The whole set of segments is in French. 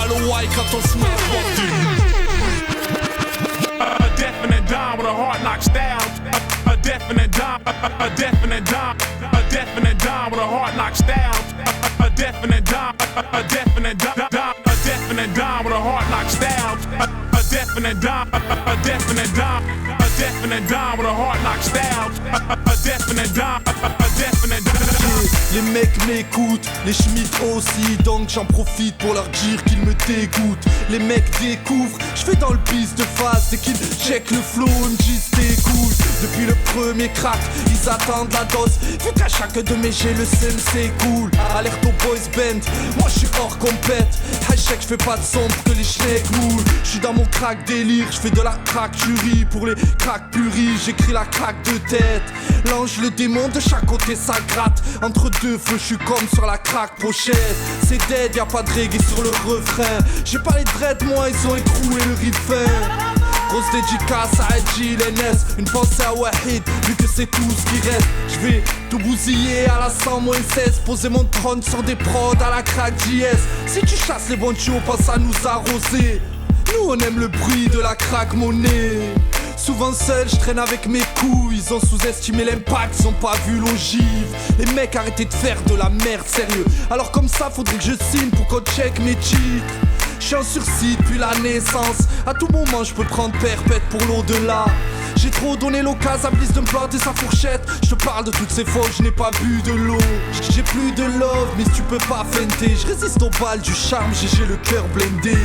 mal au why quand on se met à porter. A definite dime with a heart knocks down. A definite dime, a definite dime, a definite dime with a heart knocks down. A definite dime, a definite dime, a definite dime with a heart knocks down. A definite dime, a definite dime, a definite dime with a heart knocks down. A definite dime, a definite dime. Les mecs m'écoutent, les schmitts aussi, donc j'en profite pour leur dire qu'ils me dégoûtent. Les mecs découvrent, je fais dans le piste de face, dès qu'ils check le flow, ils me disent t'es cool. Depuis le premier crack, ils attendent la dose, vu qu'à chaque de mes jets le seum c'est cool. Alerte au boys band, moi je suis hors compète. Hashtag je fais pas de son pour que les schnecks moulent. Je suis dans mon crack délire, je fais de la crack-tuerie. Pour les crack puris, j'écris la crack de tête. L'ange, le démon, de chaque côté ça gratte. Entre deux feux, je suis comme sur la crack pochette. C'est dead, y'a pas de reggae sur le refrain. J'ai pas les dreads, moi ils ont écroué le riz de fin. Grosse dédicace à Edgy, l'NS. Une pensée à Wahid, vu que c'est tout ce qui reste. Je vais tout bousiller à la 100-16. Poser mon trône sur des prods à la crack JS. Si tu chasses les bons tuyaux, pense à nous arroser. Nous on aime le bruit de la crack monnaie. Souvent seul, je traîne avec mes couilles. Ils ont sous-estimé l'impact, ils ont pas vu l'ogive. Les mecs arrêtez de faire de la merde, sérieux. Alors comme ça, faudrait que je signe pour qu'on check mes titres. Je suis en sursis depuis la naissance. À tout moment, je peux prendre perpète pour l'au-delà. J'ai trop donné l'occasion à Bliss de me planter sa fourchette. Je te parle de toutes ces fois où je n'ai pas bu de l'eau. J'ai plus de love, mais tu peux pas feinter. Je résiste aux balles du charme, j'ai le cœur blindé.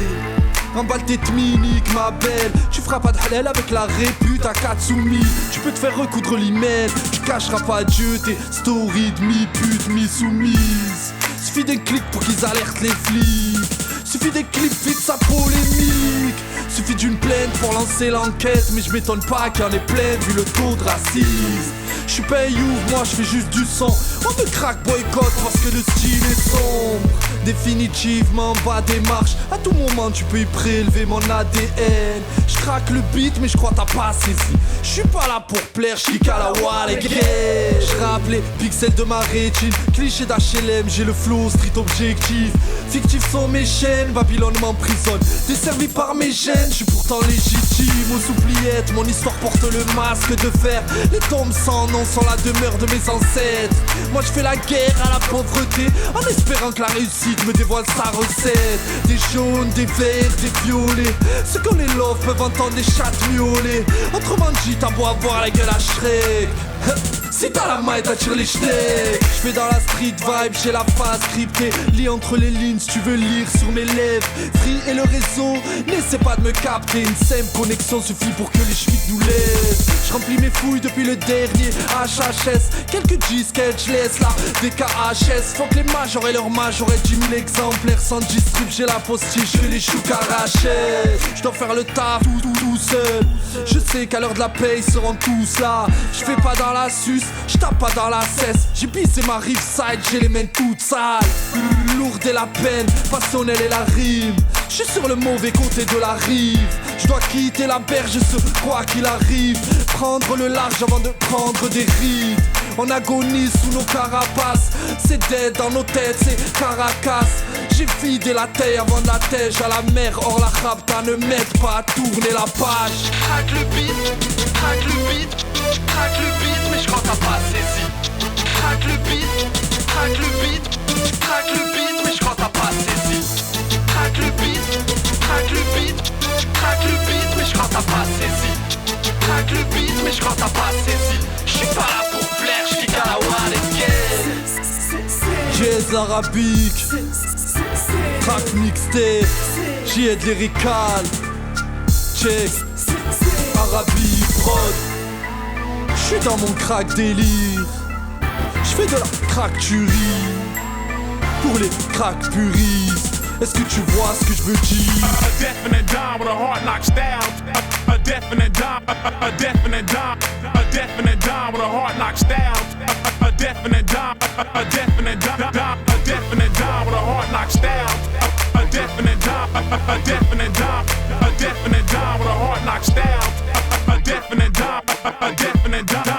Remballe tes tminiques ma belle. Tu feras pas de halal avec la répute à Katsumi. Tu peux te faire recoudre l'email. Tu cacheras pas Dieu tes stories de mi-pute, mi-soumise. Suffit d'un clic pour qu'ils alertent les flics. Suffit des clips vite sa polémique. Suffit d'une plainte pour lancer l'enquête. Mais je m'étonne pas qu'il y en ait plein vu le taux de racisme. Je suis pas youth, moi je fais juste du son. On te craque boycott parce que le style est sombre. Définitivement bas des marches. À tout moment tu peux y prélever mon ADN. Je craque le beat mais je crois t'as pas saisi. Je suis pas là pour plaire, je kick à la wall et je rappe les pixels de ma rétine. Cliché d'HLM, j'ai le flow street objectif. Fictifs sont mes chaînes, Babylone m'emprisonne. Desservi par mes gènes, je suis pourtant légitime. Aux oubliettes, mon histoire porte le masque de fer. Les tombes sans nom sont la demeure de mes ancêtres. Moi je fais la guerre à la pauvreté en espérant que la réussite me dévoile sa recette. Des jaunes, des verts, des violets. Ceux qu'on les love peuvent entendre des chattes miauler. Autrement dit, t'as beau avoir la gueule à Shrek. Si t'as la maille, t'attires les schnecks. J'fais dans la street vibe, j'ai la phase cryptée. Lis entre les lignes si tu veux lire sur mes lèvres. Free et le réseau, n'essaie pas de me capter. Une simple connexion suffit pour que les schmitts nous lèvent. J'remplis mes fouilles depuis le dernier HHS. Quelques disquettes, j'laisse là des KHS. Faut que les majors et leurs majors aient 10 000 exemplaires. Sans distrib, j'ai la postille, j'fais les choux carachès. J'dois faire le taf tout seul. Je sais qu'à l'heure de la paye, ils seront tous là. J'fais pas dans la suce, j'tape pas dans la cesse. J'ai pissé ma rive side, j'ai les mains toutes sales. Lourde est la peine, passionnelle est la rime. J'suis sur le mauvais côté de la rive. J'dois quitter la berge ce quoi qu'il arrive. Prendre le large avant de prendre des rides. On agonise sous nos carapaces. C'est dead dans nos têtes, c'est Caracas. J'ai vidé la taille avant de la tèche à la mer. Or la rapta ne m'aide pas à tourner la page. Craque le beat, craque le beat, craque le beat, mais j'crois t'as pas saisi. Craque le beat, craque le beat, craque le beat, mais j'crois t'as pas saisi. Craque le beat, craque le beat, craque le beat, mais j'crois t'as pas saisi. Craque le beat, mais j'crois t'as pas saisi. J'suis pas là pour plaire, j'kick à la wall et jazz arabique, track mixtape, j'aide lyrical, check, Arabie prod. J'suis dans mon crack délire, j'fais de la crack tuerie pour les crack puristes. Est-ce que tu vois ce que je veux dire? A definite dime with a heart knocks down. A definite dime, a definite dime, a definite dime with a heart knocks down. A definite dime, a definite dime, a definite dime with a heart knocks down. A definite dime, a definite dime, a definite dime with a heart knocks down. A definite dime, a definite dime.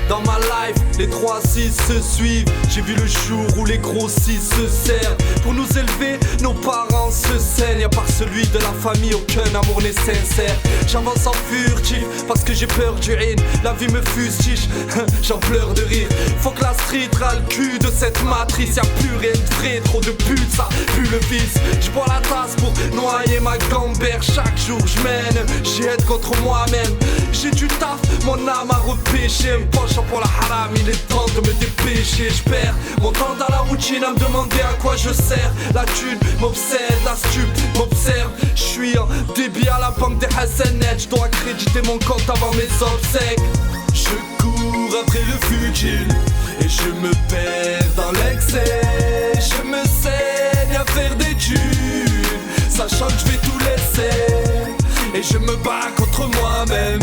Dans ma life, les 3-6 se suivent. J'ai vu le jour où les gros 6 se servent. Pour nous élever, nos parents se saignent. Y'a part celui de la famille, aucun amour n'est sincère. J'avance en furtif parce que j'ai peur du haine. La vie me fustige, j'en pleure de rire. Faut que la street ras le cul de cette matrice. Y'a plus rien de vrai, trop de putes, ça pue le vice. J'bois la tasse pour noyer ma gambère. Chaque jour j'mène, j'aide contre moi-même. J'ai du taf, mon âme a repêché. Un penchant pour la haram, il est temps de me dépêcher. J'perds mon temps dans la routine à me demander à quoi je sers. La thune m'obsède, la stup m'observe. J'suis en débit à la banque des Hassanet. J'dois accréditer mon compte avant mes obsèques. Je cours après le futile et je me perds dans l'excès. Je me saigne à faire des thunes, sachant que je vais tout laisser. Et je me bats contre moi-même.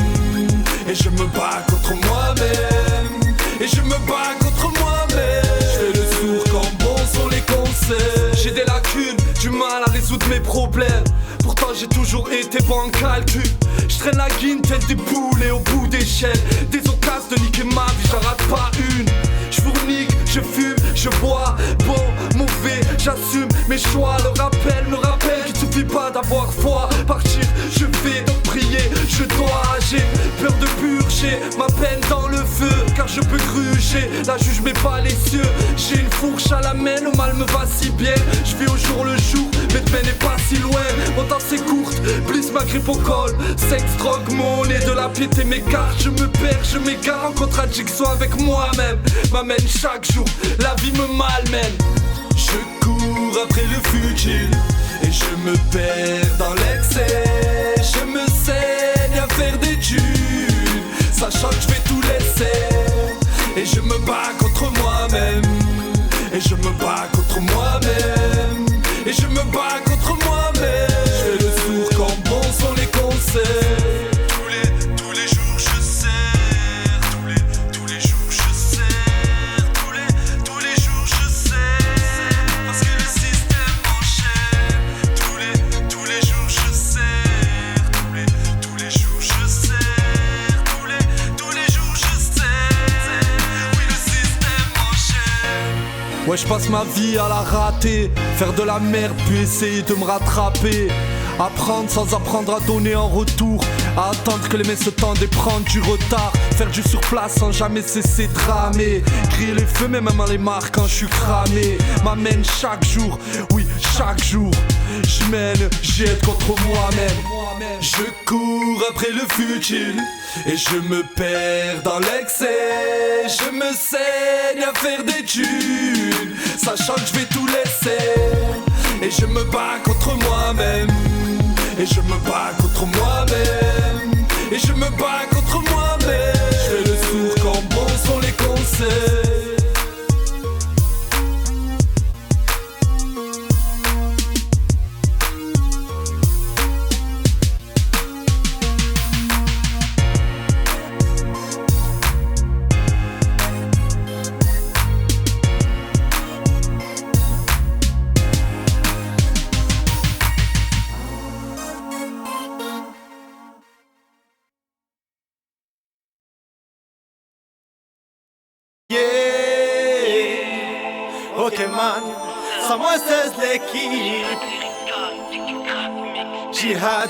Et je me bats contre moi-même. Et je me bats contre moi-même. Je fais le sourd quand bons sont les conseils. J'ai des lacunes, du mal à résoudre mes problèmes. Pourtant j'ai toujours été bon en calcul. Je traîne la guine tête des boulets au bout des chaînes. Des occasions de niquer ma vie, j'en rate pas une. Je fournique, je fume, je bois. Bon, mauvais, j'assume mes choix. Le rappel me rappelle qu'il suffit pas d'avoir foi. Partir, je vais donc prier, je dois. J'ai peur de purger ma peine dans le feu, car je peux gruger. La juge met pas les cieux. J'ai une fourche à la main, le mal me va si bien. Je vis au jour le jour, mais demain n'est pas si loin. Mon temps c'est courte, blisse ma grippe au col. Sexe, drogue, monnaie, de la piété m'écarte. Je me perds, je m'égare en contradiction avec moi-même. M'amène chaque jour, la vie me malmène. Je cours après le futile et je me perds dans l'excès. Je me saigne à faire des thunes, sachant que je vais tout laisser. Et je me bats contre moi-même. Et je me bats contre moi-même. Et je me bats contre moi-même. Je fais le sourd quand bons sont les conseils. Tous les jours je sers. Tous les jours je sers. Tous les jours je sers. Parce que le système m'enchaîne. Tous les jours je sers. Tous les jours je sers. Tous les jours je sers. Oui, le système m'enchaîne. Ouais, je passe ma vie à la rater. Faire de la merde puis essayer de me rattraper. Apprendre sans apprendre à donner en retour. À attendre que les mains se tendent et prendre du retard. Faire du surplace sans jamais cesser de ramer. Crier les feux mais même en les marques quand je suis cramé. M'amène chaque jour, oui chaque jour. J'mène, j'aide contre moi-même. Je cours après le futile et je me perds dans l'excès. Je me saigne à faire des thunes, sachant que je vais tout laisser. Et je me bats contre moi-même. Et je me bats contre moi-même. Et je me bats contre moi-même. Je fais le sourd quand bons sont les conseils. Ok man, 116 l'équipe. Jihad,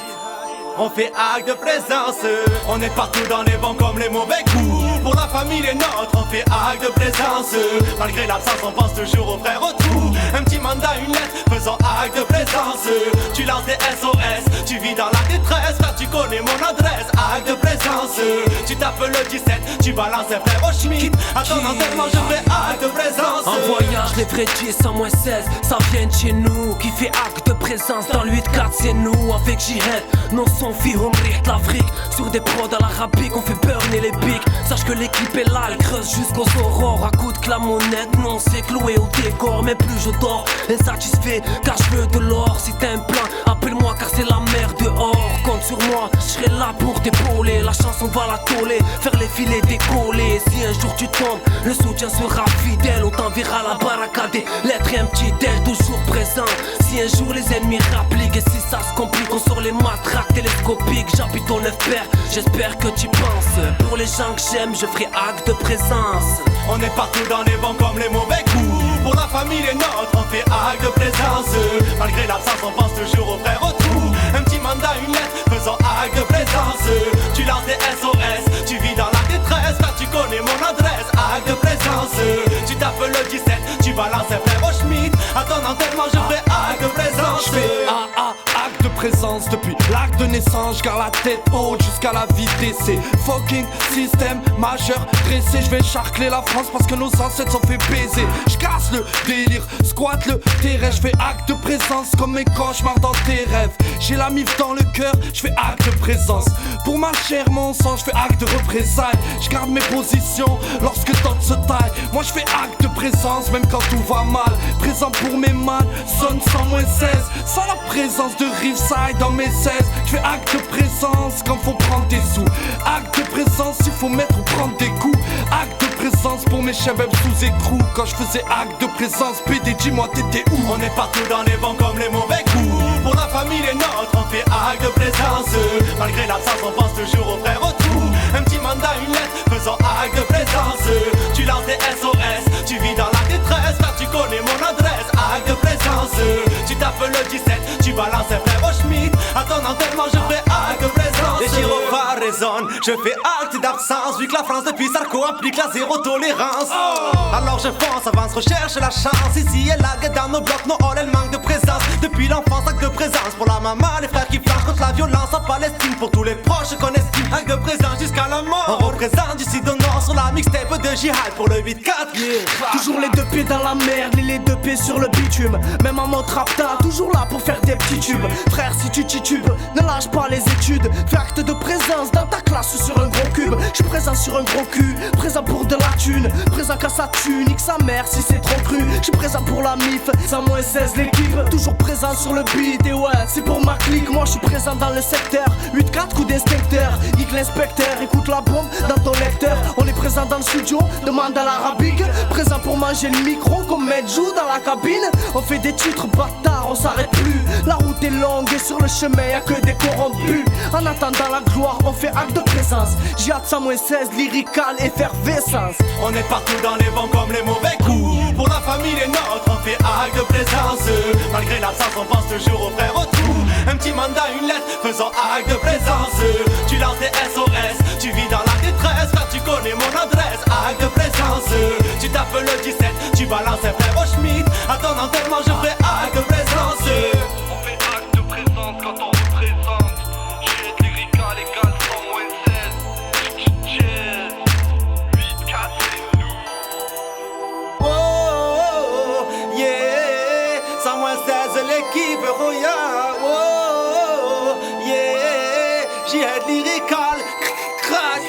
on fait acte de présence. On est partout dans les bons comme les mauvais coups. Pour la famille les nôtres, on fait acte de présence. Malgré l'absence, on pense toujours au frère retour. Un petit mandat, une lettre, faisant acte de présence. Tu lances des SOS, tu vis dans la détresse. Car tu connais mon adresse, acte de présence. Tu tapes le 17, tu balances un frère au Schmitt. À ton enterrement, je fais acte de présence. En voyage, les vrais 10, 116, ça vient de chez nous. Qui fait acte de présence dans le 8-4, c'est nous. Avec Jihad, nos sons filles, on rire de l'Afrique. Sur des prods à l'arabique, on fait burner les bics. Sache que l'équipe est là, elle creuse jusqu'aux aurores. À coup de clamonnette, non, c'est cloué au décor. Mais plus je dors, insatisfait, car je veux de l'or. Si t'as un plan, appelle-moi car c'est la mer dehors. Compte sur moi, je serai là pour t'épauler. La chance on va la toller, faire les filets décoller. Si un jour tu tombes, le soutien sera fidèle. On t'enverra la barricade, l'être et un petit tel toujours présent. Si un jour les ennemis rappliquent et si ça se complique, on sort les matraques télescopiques. J'habite au 9 père, j'espère que tu penses. Pour les gens que j'aime, je ferai acte de présence. On est partout dans les bons comme les mauvais coups. Pour la famille les nôtres, on fait acte de présence. Malgré l'absence, on pense toujours aux frères autour. Un petit mandat, une lettre, faisant acte de présence. Tu lances des SOS, tu vis dans la détresse. Car tu connais mon adresse, acte de présence. Tu tapes le 17, tu balances un frère au Schmitt. À ton enterrement, je ferai acte de présence. Je fais acte de présence depuis l'acte de naissance. J'garde la tête haute jusqu'à la vitesse. C'est fucking système majeur dressé. Je vais charcler la France parce que nos ancêtres ont fait baiser. J'casse le délire, squatte le terrain. Je fais acte de présence comme mes cauchemars dans tes rêves. J'ai la mif dans le cœur, je fais acte de présence. Pour ma chair, mon sang, je fais acte de représailles. Je garde mes positions lorsque d'autres se taillent. Moi je fais acte de présence même quand tout va mal. Présent pour mes man, zone 100-16. Sans la présence de Riverside dans mes 16. Je fais acte de présence quand faut prendre des sous. Acte de présence il faut mettre ou prendre des coups. Acte de présence pour mes chebebs sous écrou. Quand je faisais acte de présence, PD dis-moi t'étais où? On est partout dans les bons comme les mauvais coups. Pour la famille les nôtres, on fait acte de présence. Malgré l'absence, on pense toujours aux frères autour. Un petit mandat, une lettre, faisant acte de présence. Tu lances des SOS, tu vis dans la détresse. Car tu connais mon adresse, acte de présence. Tu tapes le 17, tu balances un frère au Schmitt. À ton enterrement, je ferai acte de présence. Les gyrophares résonnent, je fais acte d'absence. Vu que la France depuis Sarko implique la zéro tolérance. Alors je fonce, avance, recherche la chance. Ici et là, dans nos blocs, nos halls, elle manque de présence. Depuis l'enfance, acte de présence pour la maman, les frères qui flanchent contre la violence en Palestine. Pour tous les proches qu'on estime, acte de présence jusqu'à la mort. On représente du sud au nord sur la mixtape de Jihad pour le 8-4. Toujours les deux pieds dans la merde, les deux pieds sur le bitume. Même en mode rapta, toujours là pour faire des petits tubes. Frère, si tu titubes, ne lâche pas les études. Fais acte de présence dans ta classe ou sur un gros cube. J'suis présent sur un gros cul, présent pour de la thune. Présent quand ça tue, nique sa mère si c'est trop cru. J'suis présent pour la mif, 100-16 l'équipe. Toujours présent sur le beat, et ouais, c'est pour ma clique. Moi j'suis présent dans le secteur, 8-4 coups d'inspecteur. Geek l'inspecteur, écoute la bombe dans ton lecteur. On est présent dans le studio, demande à l'arabique. Présent pour manger le micro comme Medjou dans la cabine. On fait des titres bâtards, on s'arrête plus. La route est longue et sur le chemin y'a que des corrompus. En attendant la gloire, on fait acte de présence. Jihad 100-16, lyrical, effervescence. On est partout dans les bons comme les mauvais coups. Pour la famille les nôtres, on fait acte de présence. Malgré l'absence, on pense toujours aux frères autour. Un petit mandat, une lettre, faisant acte de présence. Tu lances des SOS, tu vis dans la détresse. Car tu connais mon adresse, acte de présence. Tu tapes le 17, tu balances un frère au Schmitt. À ton enterrement, je ferai acte de présence. On fait acte de présence quand on représente. Jette lyrical égal 100-16. 8-4 c'est nous. Oh, yeah, 100-16 l'équipe royale. Oh, yeah, jette lyrical, crack.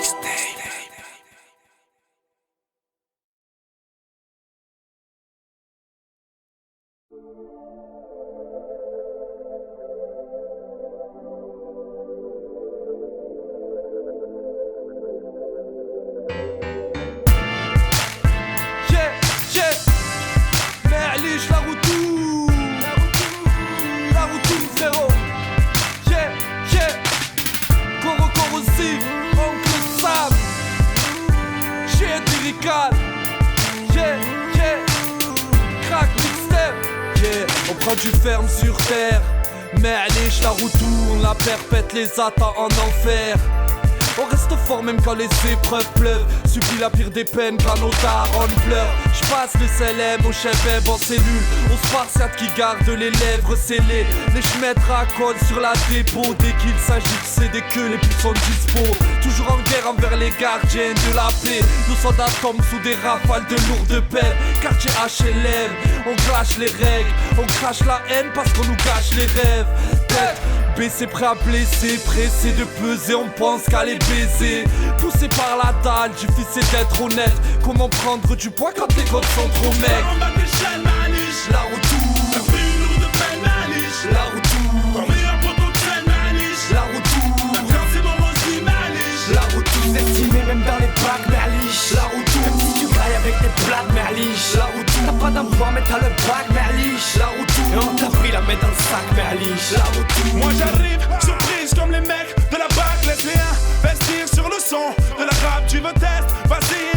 معليش لا غوتو frérot. Coro corrosif, oncle Sam. Shit lyrical. Crack mixtape. On prend du ferme sur terre. معليش la roue tourne, la perpète les attend en enfer. On reste fort même quand les épreuves pleuvent. Subis la pire des peines quand nos darons pleurent. J'passe le CLM au chef en cellule. On spartiate qui garde les lèvres scellées. Les chemètres racolent sur la dépôt. Dès qu'il s'agit de céder que les plus sont dispo. Toujours en guerre envers les gardiens de la paix. Nos soldats tombent sous des rafales de lourdes peines. Quartier HLM, on clash les règles. On crache la haine parce qu'on nous cache les rêves. Tête baissé, prêt à blesser, pressé de peser, on pense qu'à les baiser. Poussé par la dalle, difficile d'être honnête. Comment prendre du poids quand les comptes sont trop mecs? La retour, la retour, la retour, la retour, Estimé même dans les bacs, merliche. la retour, Même si tu grailles avec des plaques, merliche. la retour, T'as pas d'emploi mais t'as le bac, merliche. la retour, Et on t'a pris la main dans le sac, merliche. la retour. Moi j'arrive, surprise comme les mecs de la bac, laisse les investir sur le son de la rap, tu veux test, vas-y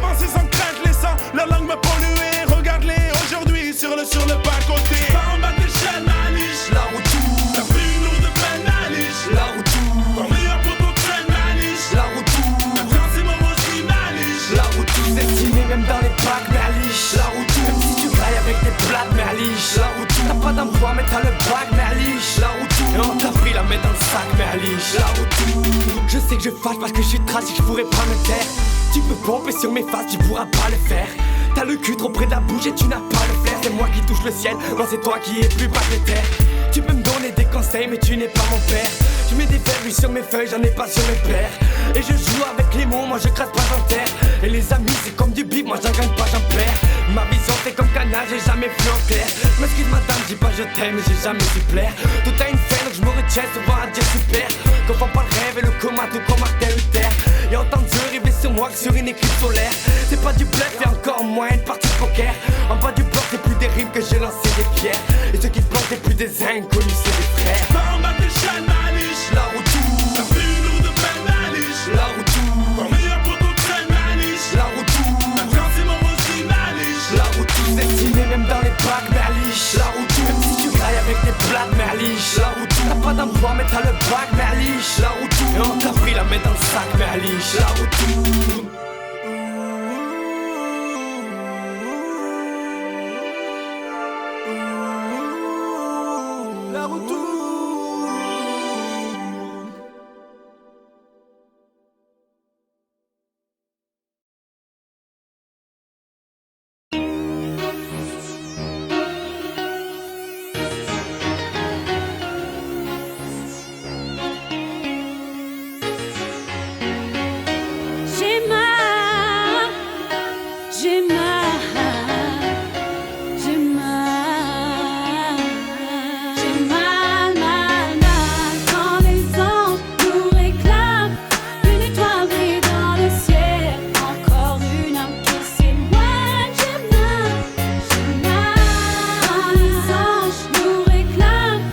Avancer sans crainte, laissant leur langue me polluer. Regarde-les aujourd'hui sur le bas-côté. Pas en bas d'échelle, Maniche. La route tourne, T'as vu nous de pleine Maniche. la route tourne, Ton meilleur poteau traîne, Maniche. la route tourne, Quand c'est mon aussi, Maniche. la route tourne, Estimé même dans les packs, mais à liche. la route Même tourne, si tu grailles avec des plates, mais à liche. la route tourne, T'as pas d'emploi, mais t'as le bac, mais à liche. la route Et tourne, on t'a pris la main dans le sac, mais à liche. la route tourne. Je sais que je fâche parce que je suis trash et que je pourrais pas me taire. Tu peux pomper sur mes faces, tu pourras pas le faire. T'as le cul trop près de la bouche et tu n'as pas le flair. C'est moi qui touche le ciel, non c'est toi qui es plus bas que terre. Tu peux me donner des conseils mais tu n'es pas mon père. Tu mets des verrues sur mes feuilles, j'en ai pas sur mes pères. Et je joue avec les mots, moi je crasse pas en terre. Et les amis c'est comme du bif, moi j'en gagne pas, j'en perds. Ma vision c'est comme canard, j'ai jamais vu en clair. M'excuse madame, dis pas je t'aime, j'ai jamais su plaire. Tout a une fin donc je me retiens souvent à dire super. Confond pas le rêve et le coma, tout comme Martin Luther. Y'a autant de yeux rivés sur moi que sur une éclipse solaire. C'est pas du bluff et encore moins une partie de poker. En bas du bloc c'est plus des rimes que j'ai lancé des pierres. Et ceux qui plantent c'est plus des inconnus, c'est des frères. Pas en bas d'échelle, Maniche. La route tourne, T'as vu nous de pleine Maniche. la route tourne, Ton meilleur poteau traîne, Maniche. la route tourne, Quand c'est mon aussi, Maniche. la route tourne, Estimé même dans les packs, mais à liche. la route Même tourne, si tu grailles avec des plates, mais à liche. la route tourne, T'as pas d'emploi, mais t'as le bac, mais à liche. la route Et on tourne, t'a pris la main dans le sac, mais à liche. la route tourne. La route tourne. J'ai mal, j'ai mal, j'ai mal, j'ai mal, mal, mal. Quand les anges nous réclament, une étoile brille dans le ciel, encore une âme qui s'éloigne. J'ai mal, j'ai mal. Quand les anges nous réclament,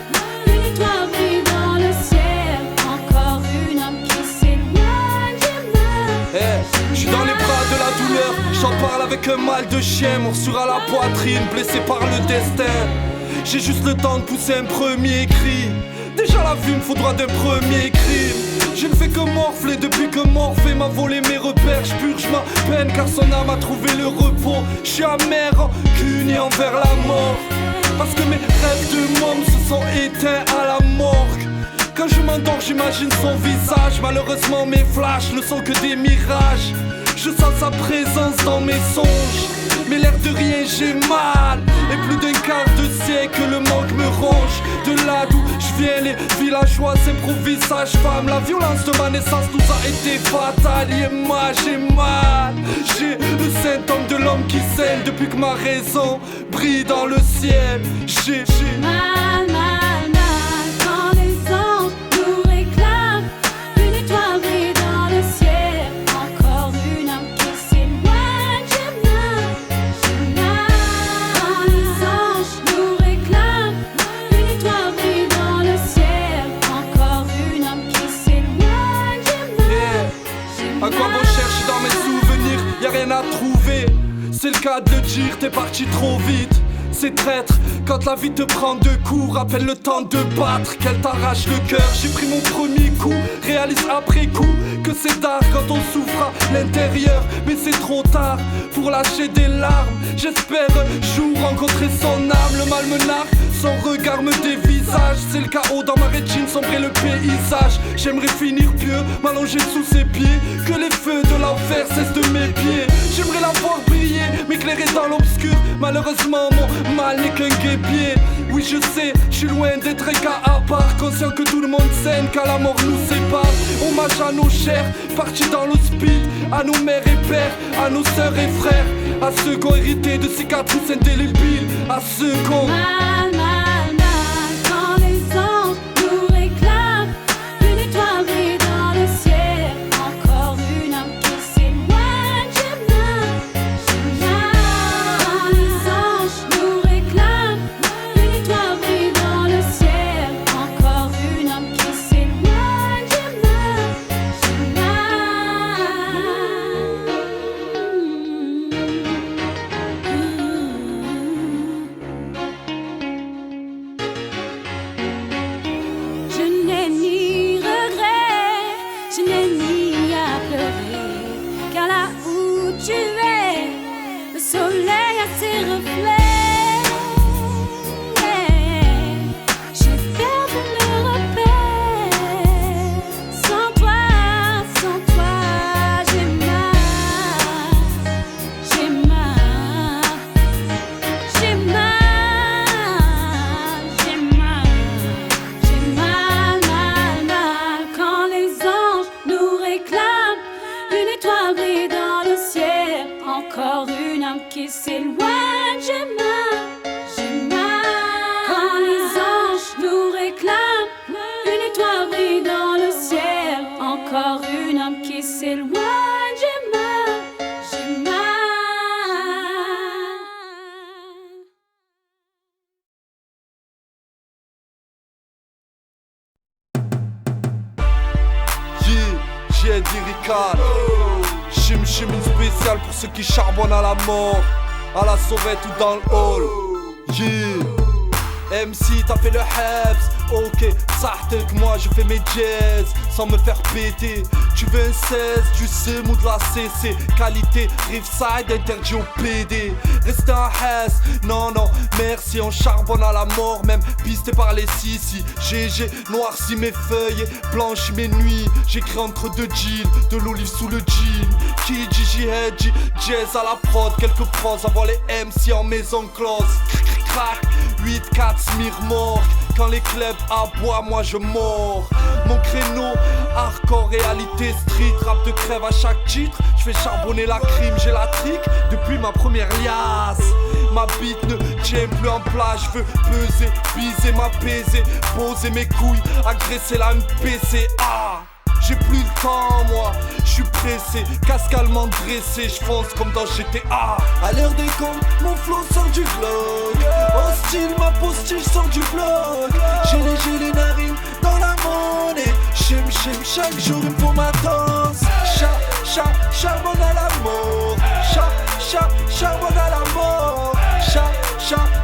une étoile brille dans le ciel, encore une âme qui s'éloigne. J'ai mal. Je suis dans les bras de la douleur, j'en parle avec un mal de chien, morsure à la poitrine, blessé par le destin. J'ai juste le temps de pousser un premier cri. Déjà la vue me faudra d'un premier crime. Je ne fais que morfler depuis que Morphée m'a volé mes repères. Je purge ma peine car son âme a trouvé le repos. Je suis amer, rancunier envers la mort. Parce que mes rêves de môme se sont éteints à la morgue. Quand je m'endors j'imagine son visage. Malheureusement mes flashs ne sont que des mirages. Je sens sa présence dans mes songes. Mais l'air de rien j'ai mal. Et plus d'un quart de siècle le manque me ronge. De là d'où je viens les villageois s'improvisent sage-femme. La violence de ma naissance nous a été fatale. Et moi j'ai mal. J'ai le symptôme de l'homme qui saigne. Depuis que ma raison brille dans le ciel. J'ai Mal, mal, mal, quand les anges nous réclament, une étoile brille dans le ciel, encore une âme qui s'éloigne. J'ai mal, quand les anges nous réclament, une étoile brille dans le ciel, encore une âme qui s'éloigne. J'ai mal, À quoi bon chercher dans mes souvenirs, y'a rien à trouver. C'est le cas de le dire, t'es parti trop vite. C'est traître, quand la vie te prend de coups. Rappelle le temps de battre, qu'elle t'arrache le cœur. J'ai pris mon premier coup, réalise après coup que c'est tard quand on souffre à l'intérieur. Mais c'est trop tard pour lâcher des larmes. J'espère un jour rencontrer son âme. Le mal me nargue, son regard me dévisage. C'est le chaos dans ma rétine, sombrer le paysage. J'aimerais finir pieux, m'allonger sous ses pieds. Que les feux de l'enfer cessent de mes pieds. J'aimerais la voir briller, m'éclairer dans l'obscur. Malheureusement mon mal n'est qu'un guépier. Oui je sais, je suis loin d'être un cas à part. Conscient que tout le monde saigne, qu'à la mort nous sépare. Hommage à nos chers, partis dans l'hospice. À nos mères et pères, à nos sœurs et frères. À ceux qui ont hérité de cicatrices indélébiles. À ceux qui ont... mal, mal, mal, quand les anges nous réclament, une étoile brille dans le ciel, encore une âme qui s'éloigne. J'ai mal, quand les anges nous réclament, une étoile brille dans le ciel, encore une âme qui s'éloigne. J'ai mal, j'ai mal. encore une âme qui s'éloigne. J'ai mal, quand les anges nous réclament, une étoile brille dans le ciel. Encore une âme qui s'éloigne. J'ai mal. J'ai lyrical. Chim une spéciale pour ceux qui charbonnent à la mort, à la sauvette ou dans le hall. Yeah. MC t'as fait le Hebs, ok, certes que moi je fais mes jazz sans me faire péter. Tu veux un 16, du CM ou de la CC. Qualité, Riverside, interdit au PD. Restez en Hesse, non, merci, on charbonne à la mort. Même pisté par les sissi. GG, noirci mes feuilles, blanchis mes nuits. J'écris entre deux jeans, de l'olive sous le jean. Qui dit jazz à la prod. Quelques pros avant les MC en maison close. Crac, 8-4 Smirmorgue. Quand les clubs aboient, moi je mords. Mon créneau, hardcore, réalité, street, rap de crève à chaque titre. Je fais charbonner la crime, j'ai la trique depuis ma première liasse. Ma bite ne tient plus en place, je veux peser, biser, m'apaiser, poser mes couilles, agresser la MPC. J'ai plus le temps moi, je suis pressé, casque allemand dressé, je fonce comme dans GTA. À l'heure des comptes, mon flow sort du globe. Hostile, ma postiche sort du bloc. J'ai les narines dans la monnaie. Chim, chaque jour il me faut ma danse. Charbonne à la mort. Charbonne à la mort.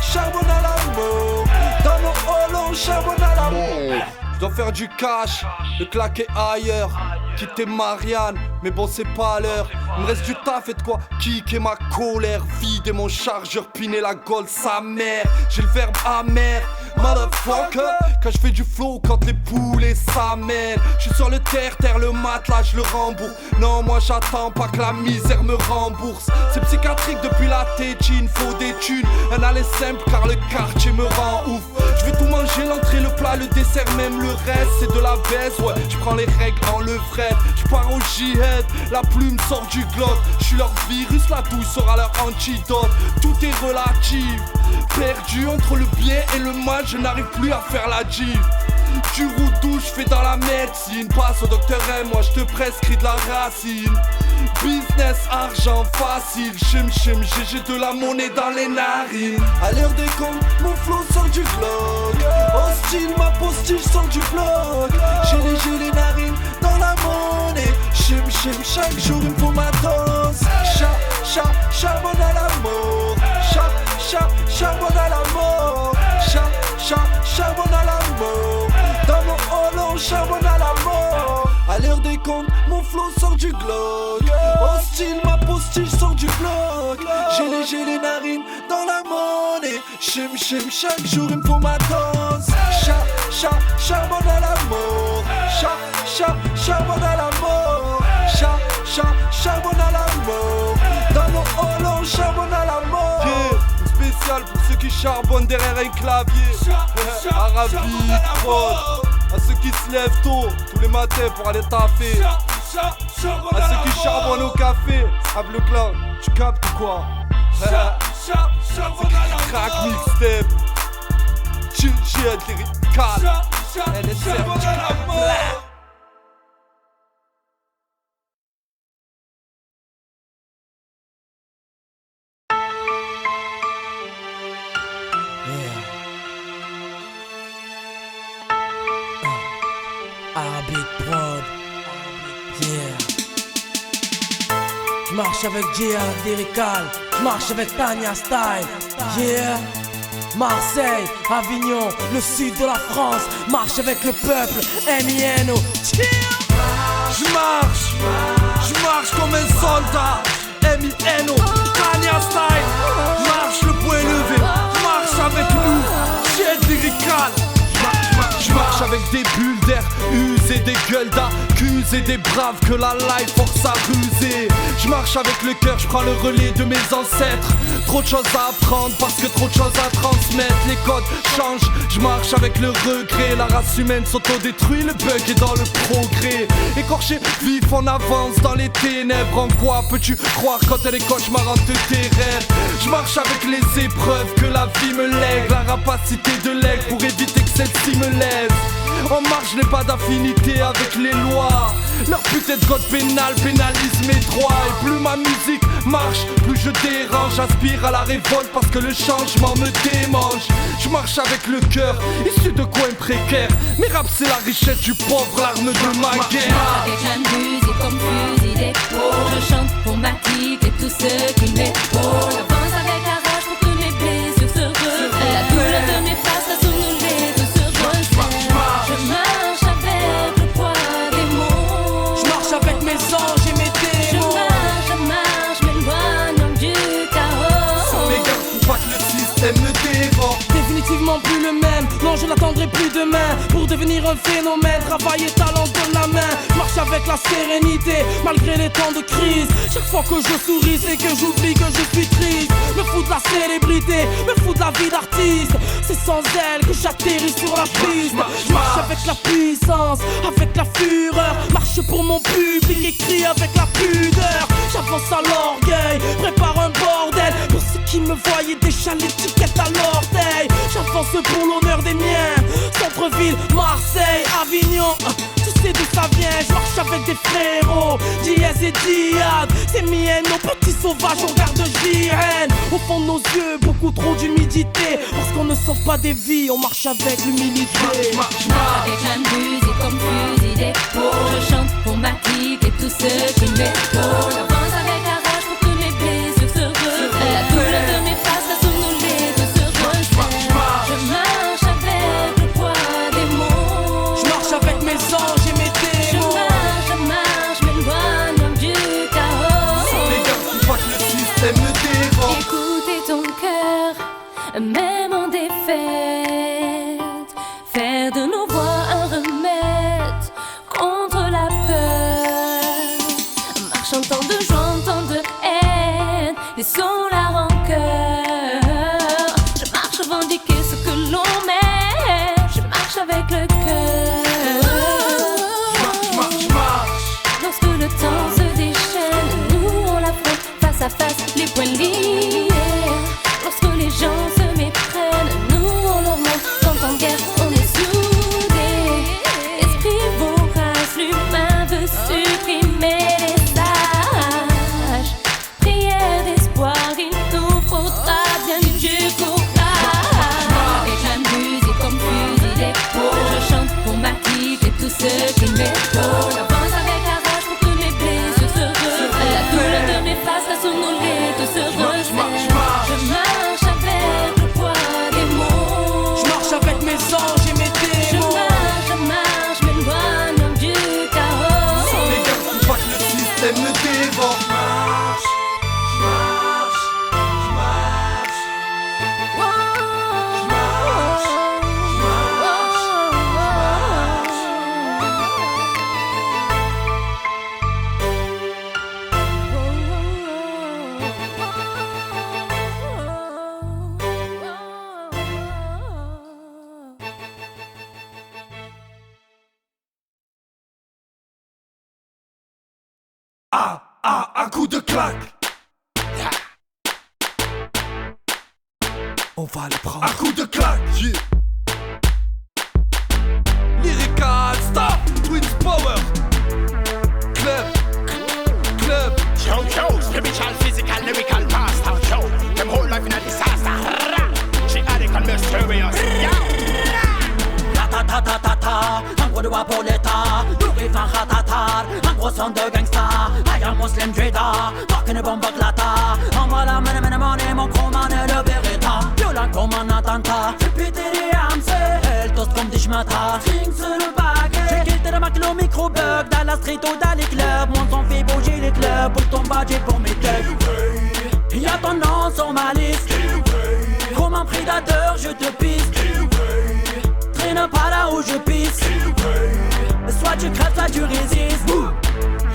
Charbonne à la mort. Dans nos halls on charbonne à la mort. Je dois faire du cash, le claquer ailleurs. Quitter Marianne, mais bon c'est pas l'heure. Il me reste du taf et de quoi kicker ma colère. Vider mon chargeur, piner la gaule, sa mère. J'ai le verbe amer, motherfucker. Quand je fais du flow, quand les poulets s'amènent. Je suis sur le terre, le matelas, je le rembourse. Non, moi j'attends pas que la misère me rembourse. C'est psychiatrique depuis la tétine, faut des thunes. Un aller simple car le quartier me rend ouf. Je vais tout manger, l'entrée, le plat, le dessert, même le reste. C'est de la baisse, ouais, je prends les règles en levrette. Je pars au jihad, la plume sort du globe. Je suis leur virus, la douille sera leur antidote. Tout est relatif, perdu entre le bien et le mal. Je n'arrive plus à faire la gym. Du roudou, je fais dans la médecine. Passe au docteur M, moi je te prescris de la racine. Business, argent facile. Chim, j'ai de la monnaie dans les narines. À l'heure des comptes, mon flow sort du globe. Hostile, ma postiche sort du bloc. J'ai les narines dans la monnaie. Chim, chaque jour il me faut ma danse. Charbonne à la mort. Charbonne à la mort. Charbonne à la mort. Dans mon hall on charbonne à la mort. À l'heure des comptes, mon flow sort du glock. Hostile, ma postiche sort du bloc. J'ai les narines dans la monnaie. Chim, chaque jour il me faut ma danse. Charbonne à la mort. Charbonne à la mort. Charbonne à la mort. Dans nos halls on charbonne à la mort. Spécial pour ceux qui charbonnent derrière un clavier. Arabique, prod. À ceux qui se lèvent tôt, tous les matins pour aller taffer. À ceux qui charbonnent au café. Rap le clan, tu captes ou quoi? Crack mixtape. Chill, lyrical. NSR. Arabic prod, yeah. J'marche avec Jihad lyrical, j'marche avec Tania style, yeah. Marseille, Avignon, le sud de la France, marche avec le peuple, M.I.N.O. J'marche comme un soldat, M.I.N.O. Tania style, marche le poing levé, marche avec nous, Jihad lyrical. J'marche avec des bulles d'air usées. abuser des gueules d'accusés, des braves que la life force à ruser. Je marche avec le cœur, je prends le relais de mes ancêtres. Trop de choses à apprendre parce que trop de choses à transmettre. Les codes changent, je marche avec le regret. La race humaine s'autodétruit, le bug est dans le progrès. Écorché vif, on avance dans les ténèbres. En quoi peux-tu croire quand elle est cauchemarante de tes rêves? Je marche avec les épreuves que la vie me lègue. La rapacité de l'aigle pour éviter que celle-ci me lèse. En marche, je n'ai pas d'affinité avec les lois. Leur putain de code pénal pénalise mes droits. Et plus ma musique marche, plus je dérange. J'aspire à la révolte parce que le changement me démange. Je marche avec le cœur, issu de coins précaires. Mes raps c'est la richesse du pauvre, l'arme de ma guerre. Avec la musique comme fusil d'épaule, je chante pour ma clique et tous ceux qui m'épaulent. J'avance avec la rage pour que mes blessures se reflètent. La douleur de mes faces, la soulever de se resserre. Je marche avec le poids des mots. Je marche avec mes anges et mes démons. Je marche, m'éloignant du chaos. Sans les gars, faut pas que le système me dévore. Définitivement plus le même, non je n'attendrai plus demain pour devenir un phénomène, travail et talent de la main. Je marche avec la sérénité, malgré les temps de crise. Chaque fois que je souris, c'est que j'oublie que je suis triste. Me fous de la célébrité, me fous de la vie d'artiste. C'est sans elle que j'atterris sur la piste. Je marche avec la puissance, avec la fureur. Marche pour mon public, écrit avec la pudeur. J'avance à l'orgueil, prépare un bordel. Pour ceux qui me voyaient déjà l'étiquette à l'orteil. J'avance pour l'honneur des miens. Centre-ville, Marseille, Avignon, tu sais d'où ça vient. Je marche avec des frérots, Diaz et Diad. C'est mien, nos petits sauvages, on garde JN. Au fond de nos yeux, beaucoup trop d'humidité. Parce qu'on ne sauve pas des vies, on marche avec l'humilité. Avec la musique comme fusil d'épaule, je chante pour ma clique et tous ceux qui m'épaulent. J'avance avec la rage pour que mes blessures se reflètent. La douleur de mes faces, la soulever de se resserre. Je marche avec le poids des mots. Je marche avec mes anges et mes démons. Je marche, m'éloignant du chaos. Sans les gars, faut pas que le système me dévore. Écoutez ton cœur, même en défaite. Faire de nos voix un remède contre la peur. Marche en temps de joie, en temps de haine. Laissons la rancœur. Je marche revendiquer ce que l'on met. Je marche avec le cœur. Lorsque le temps se déchaîne, nous on l'affronte face à face, les poings liés. Lorsque les gens se méprennent, nous on leur montre qu'en temps de guerre on est soudés. Esprit vorace, l'humain veut supprimer les sages. Prière d'espoir, il nous faudra bien du courage. Avec la musique comme fusil d'épaule, je chante pour ma clique et tous ceux qui m'épaulent. J'avance avec la rage pour que mes blessures se reflètent. La douleur de mes faces, la somnolée de se resserre. Je marche avec le poids des mots. Je marche avec mes anges et mes démons. Je marche, m'éloignant du chaos. Sans les gars, faut pas que le système me dévore. À coup de claque. On va le prendre. À coup de claque. Lyrical stop, Twins Power. Club. Yo, spiritual, physical, lyrical, master. Yo, them whole life in a disaster. She radical, mysterious. Ta ta ta ta ta, un gros doigt pour l'état. Nourri fin ratatar, un gros son de gangsta. I am Muslim Jada, fucking bombe glata. Envoie la mène monnaie, mon gros man est le Beretta. Violent comme un attentat, j'ai pété les hamsters. Elle tosse comme des schmatas, swing sur le baguette. J'ai quitté le Mac, le micro-bug. Dans la street ou dans les clubs, mon son fait bouger les clubs. Pour ton budget pour mes thugs. Y'a ton nom sur ma liste. Comme un prédateur, je te pisse. Traîne pas là où je pisse. Soit tu crèves, soit tu résistes.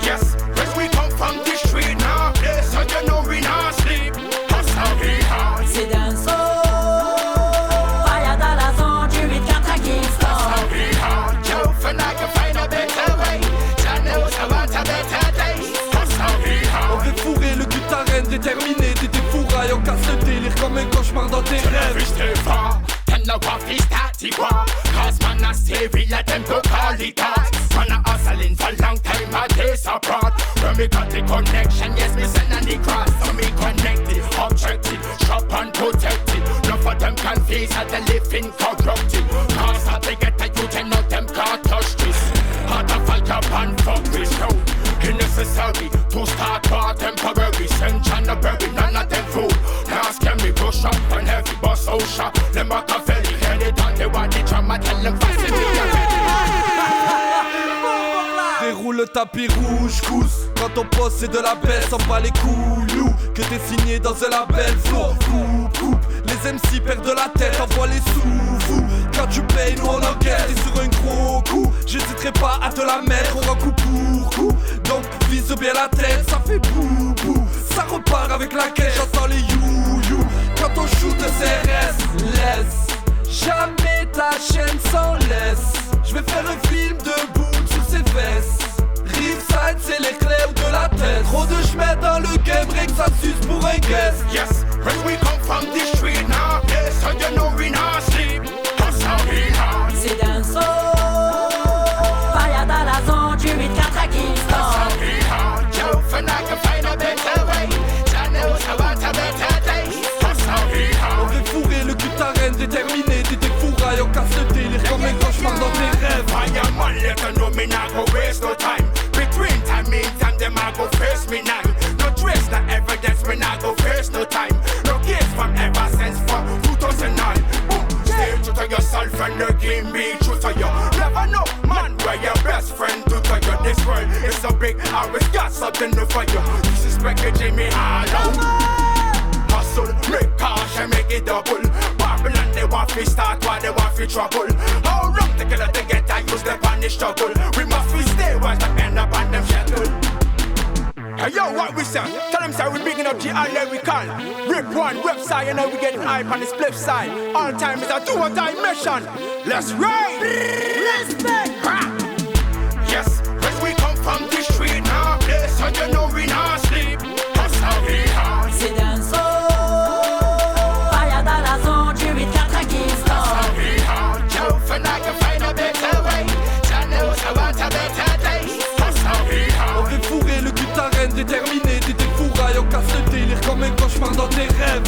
Yes, cause we come from the street now. Yes, so you know we not sleep. Hustle we hard. C'est Denso. Fire dans la zone du 8-4 à Kingston. Hustle we hard. Joe, for I can find a better way. Channels, I want a better day. Hustle we hard. On fait fourrer le cul de ta reine déterminé. T'es des fourrailles, on casse le délire comme un cauchemar dans tes rêves. No coffee starty war. Cause man a stay real, let them to call it off. Man a hustling for long time, a days abroad. When we got the connection, yes, me send on the cross. So me connected, objective, shop and protected. None for them confused at the living corrupted. Cause how they get the youth and not them can't touch this. Hard to fight up and fuck this show. Unnecessary to start war temporary. Send China Berry, none of them fool. Now scam me push up and heavy boss Osha. Them back a felly headed on the one, the drama tell them fast and be ready. Déroule le tapis rouge, cousse. Quand ton poste c'est de la baisse, on bat les couilles. Nous, que t'es signé dans un label flow. Coupe, les MC perdent de la tête, envoie les sous fous. Quand tu payes, nous on encaisse. T'es sur un gros coup, j'hésiterai pas à te la mettre. On rend coup pour coup, donc vise bien la tête. Ça fait bou. Ça repart avec la caisse, j'entends les you. Quand on shoot de CRS, laisse jamais ta chaîne sans laisse. Je vais faire un film de boule sur ses fesses. Riverside, c'est les clés ou de la tête. Trop de chemin dans le game, rien que ça suce pour un guest. Yes, when we come from the street now. Yes, so you know we not sleep. Hustle we hard. C'est Denso. Fire dans la zone du 8-4 à Kingston. Hustle we hard. Joe, for I can find a better way. Channels, I want a better day. Hustle we hard. On fait fourrer le cul de ta reine déterminé. T'es des fourrailles, on casse le délire comme un cauchemar dans tes rêves. Fire man, let them know me not go waste no time. Between time, meantime, them I go face me now. No trace, no evidence, me not go face no time. No case from ever since from 2009. Boom, stay true to yourself and the game be true to you. Never know, man, where your best friend do to you. This world is so big, I always got something to for you. Disrespect you, Jimmy Harlow. Hustle, make cash and make it double. Babylon, they want to start while they want to trouble. How long they get I use them on the struggle. We must be stay once they end up on them schedule. Hey yo, what we say? Tell them say we bigging up G.I. lyrical. Rip one website and now we getting hype on the split side. All time is a do or die mission. Let's ride! Respect! Yes, cause we come from the street now. Yes, so you know we not sleep. Hustle we hard. C'est Denso. Fire dans la zone du 8-4 à Kingston. Hustle we hard. Joe, for I can find a better way. Channels, I want a better day. Hustle we hard. On fait fourrer le cul de ta reine déterminé. T'es des fourrailles, on casse le délire comme un cauchemar dans tes rêves.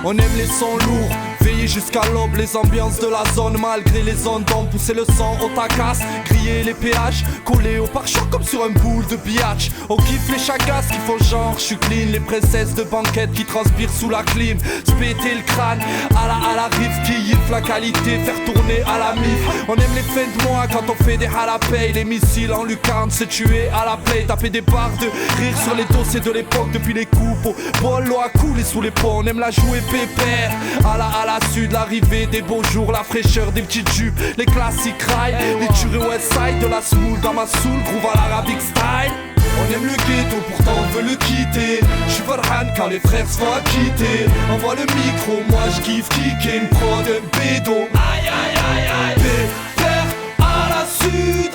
On aime les sons lourds, veiller jusqu'à l'aube, les ambiances de la zone. Malgré les ondes d'ombre, pousser le sang au tacasse. Griller les péages, coller au pare-choc comme sur un boule de billage. On kiffe les chacasses qui font genre, j'suis clean. Les princesses de banquette qui transpirent sous la clim. Se péter le crâne, à la rive qui yiff la qualité, faire tourner à la mif. On aime les fins de mois quand on fait des halapay. Les missiles en lucarne, se tuer à la play. Taper des barres de rire sur les dossiers de l'époque. Depuis les coupes au bol, l'eau a coulé sous les ponts. On aime la jouer pépère, à la sud, l'arrivée des beaux jours, la fraîcheur des petites jupes, les classiques rails, les tueries Westside, de la smooth dans ma soul, groove à l'arabic style. On aime le ghetto, pourtant on veut le quitter. J'suis Farhan quand les frères se font quitter. Envoie le micro, moi j'kiffe kicker une prod de bédo. Aïe aïe aïe aïe. Pépère à la sud,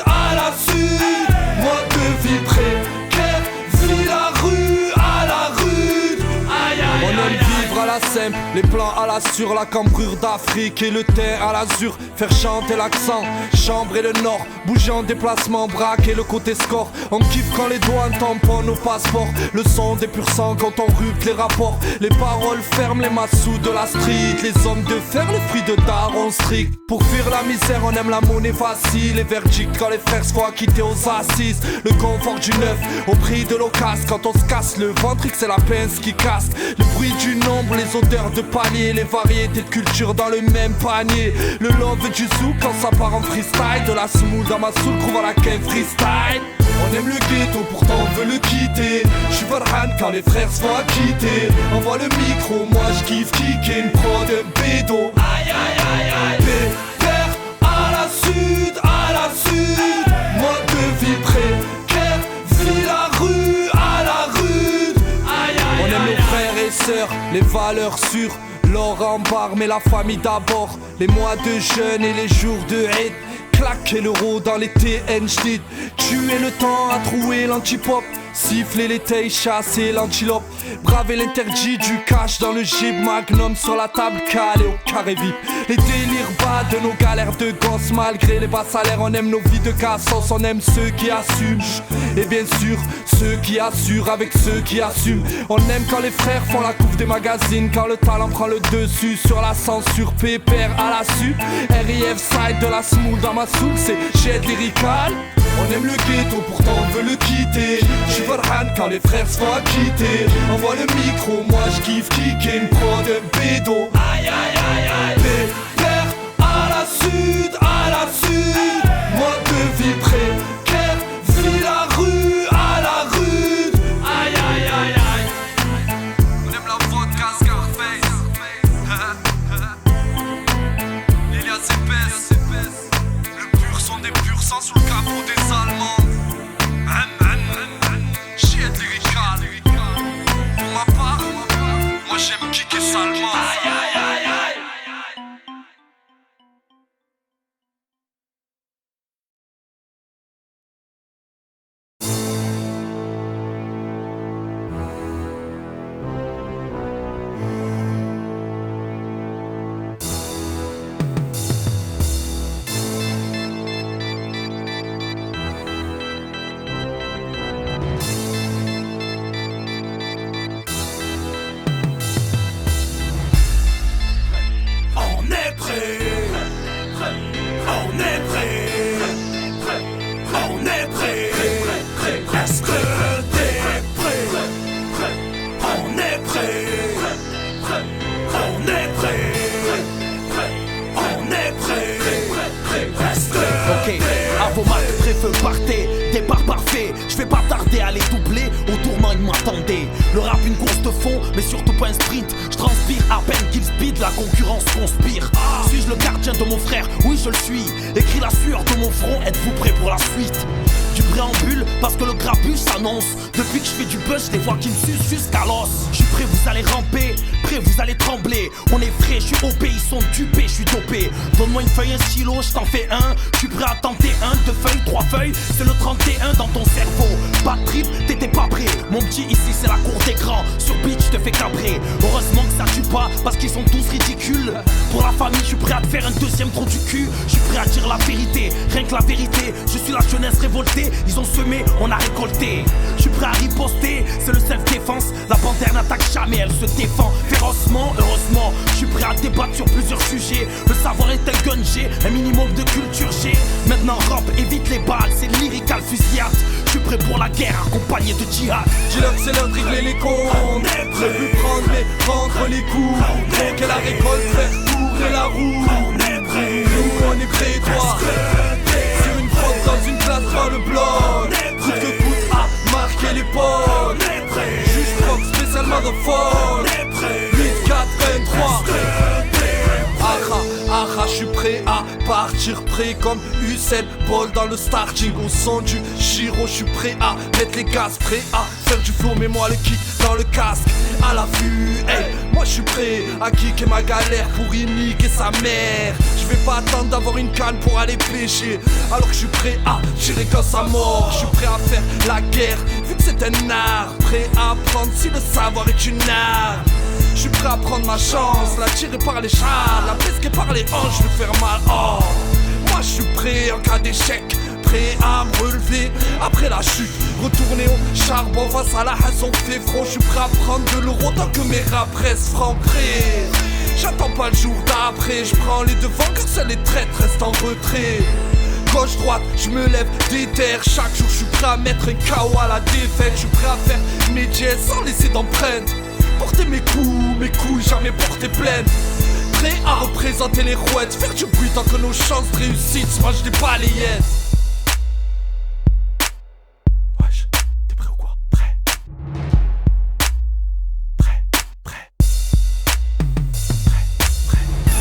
mode de vie précaire, vie la rue à la rude. Aïe aïe. On aime vivre à la simple, les plans à l'assure, la cambrure d'Afrique et le teint à l'azur. Faire chanter l'accent, chambrer le nord, bouger en déplacement, braquer le côté score. On kiffe quand les douanes tamponnent nos passeports. Le son des pur sang quand on rupte les rapports. Les paroles ferment les massous de la street. Les hommes de fer, le fruit de daron strict. Pour fuir la misère, on aime la monnaie facile. Les verdicts quand les frères se font acquitter aux assises. Le confort du neuf au prix de l'occasion. Quand on se casse le ventre, c'est la pince qui casse. Le bruit du nombre, les odeurs de palier. Les variétés de culture dans le même panier. Le love du zouk quand ça part en freestyle. De la semoule dans ma soul, trouve à la quai freestyle. On aime le ghetto, pourtant on veut le quitter. J'suis Farhan quand les frères se font acquitter. Envoie le micro, moi j'kiffe kicker une prod de bédo. Aïe aïe aïe aïe. Pépère à la sud, mode de vie précaire, vie la rue à la rue. Aïe aïe. On aime nos frères et sœurs, les valeurs sûres. L'or en barre mais la famille d'abord. Les mois de jeûne et les jours de hate. Claquer l'euro dans les TNJ. Tuer le temps à trouer l'antipop. Siffler les tailles, chasser l'antilope. Braver l'interdit du cash dans le jeep. Magnum sur la table, calé au carré vip. Les délires bas de nos galères de gosses. Malgré les bas salaires, on aime nos vies de cassos. On aime ceux qui assument. Et bien sûr, ceux qui assurent avec ceux qui assument. On aime quand les frères font la coupe des magazines. Quand le talent prend le dessus sur la censure. Pépère à la su. RIF side de la smooth dans ma soul. C'est jet lyrical. On aime le ghetto, pourtant on veut le quitter. J'suis Farhan quand les frères se font acquitter. Envoie le micro, moi j'kiffe kicker une prod de bédo. Aïe aïe aïe aïe. Pépère à la sud, mode de vie précaire, vie la rue à la rue. Aïe aïe aïe aïe. On aime la vodka Scarface. L'Ilias épaisse. Le pur son des purs sang sous le capot des Allemands. Shit lyrical. Pour ma part, moi j'aime kicker salement. Aïe aïe aïe aïe. Partez, départ parfait, je vais pas tarder à les doubler, au tournant ils m'attendaient. Le rap une course de fond, mais surtout pas un sprint. Je transpire à peine qu'il speed, la concurrence conspire. Suis-je le gardien de mon frère? Oui je le suis. Écrit la sueur de mon front, êtes-vous prêts pour la suite? Du préambule, parce que le grabuge s'annonce. Depuis que je fais du buzz, je les vois qui me sucent jusqu'à l'os. Je suis prêt, vous allez ramper, prêt, vous allez trembler. On est frais, je suis OP, ils sont dupés, je suis dopé. Donne-moi une feuille, un stylo, je t'en fais un. Je suis prêt à tenter 1, 2 feuilles, 3 feuilles. C'est le 31 dans ton cerveau. Pas de trip, t'étais pas prêt. Mon petit, ici c'est la cour d'écran. Sur beat, je te fais cabrer. Heureusement que ça tue pas, parce qu'ils sont tous ridicules. Pour la famille, je suis prêt à te faire un deuxième trou du cul. Je suis prêt à dire la vérité, rien que la vérité. Je suis la jeunesse révoltée. Ils ont semé, on a récolté. Je suis prêt à riposter, c'est le self-défense. La panthère n'attaque jamais, elle se défend férocement, heureusement. Je suis prêt à débattre sur plusieurs sujets. Le savoir est un gun, j'ai un minimum de culture, j'ai. Maintenant rap, évite les balles, c'est lyrical fusillade. Je suis prêt pour la guerre, accompagné de djihad. Dis-leur que c'est l'heure de régler les comptes. Prévu prendre mais prendre les coups. Donc la récolte, faire tourner la roue. Nous on est prêts, toi. Sur une prod dans une classe dans le bloc. Coûte que coûte à marquer les potes. Juste rock spécialement de phone. 8, 4, 23. Je suis prêt à partir, prêt comme Usain Bolt dans le starting. Au son du Giro, je suis prêt à mettre les gaz, prêt à faire du flow, mets-moi le kick dans le casque. À l'affût, hey, moi je suis prêt à kicker ma galère pour y niquer sa mère. Je vais pas attendre d'avoir une canne pour aller pêcher, alors que je suis prêt à tirer quand ça mord. Je suis prêt à faire la guerre, vu que c'est un art. Prêt à apprendre si le savoir est une art. Je suis prêt à prendre ma chance, la tirer par les chars, la brisquer par les hanches, lui faire mal. Oh, moi je suis prêt en cas d'échec, prêt à me relever après la chute. Retourner au charbon face à la haine, on fait front. Je suis prêt à prendre de l'euro tant que mes rap restent francs prêts. J'attends pas le jour d'après, je prends les devants car seuls les traîtres restent en retrait. Gauche droite, je me lève déterre. Chaque jour je suis prêt à mettre un KO à la défaite. Je suis prêt à faire mes jets sans laisser d'empreinte. Porter mes couilles, jamais porter plainte. Prêt à représenter les rouettes, faire du bruit tant que nos chances de réussite se mangent des balayettes. Wesh, t'es prêt ou quoi? Prêt.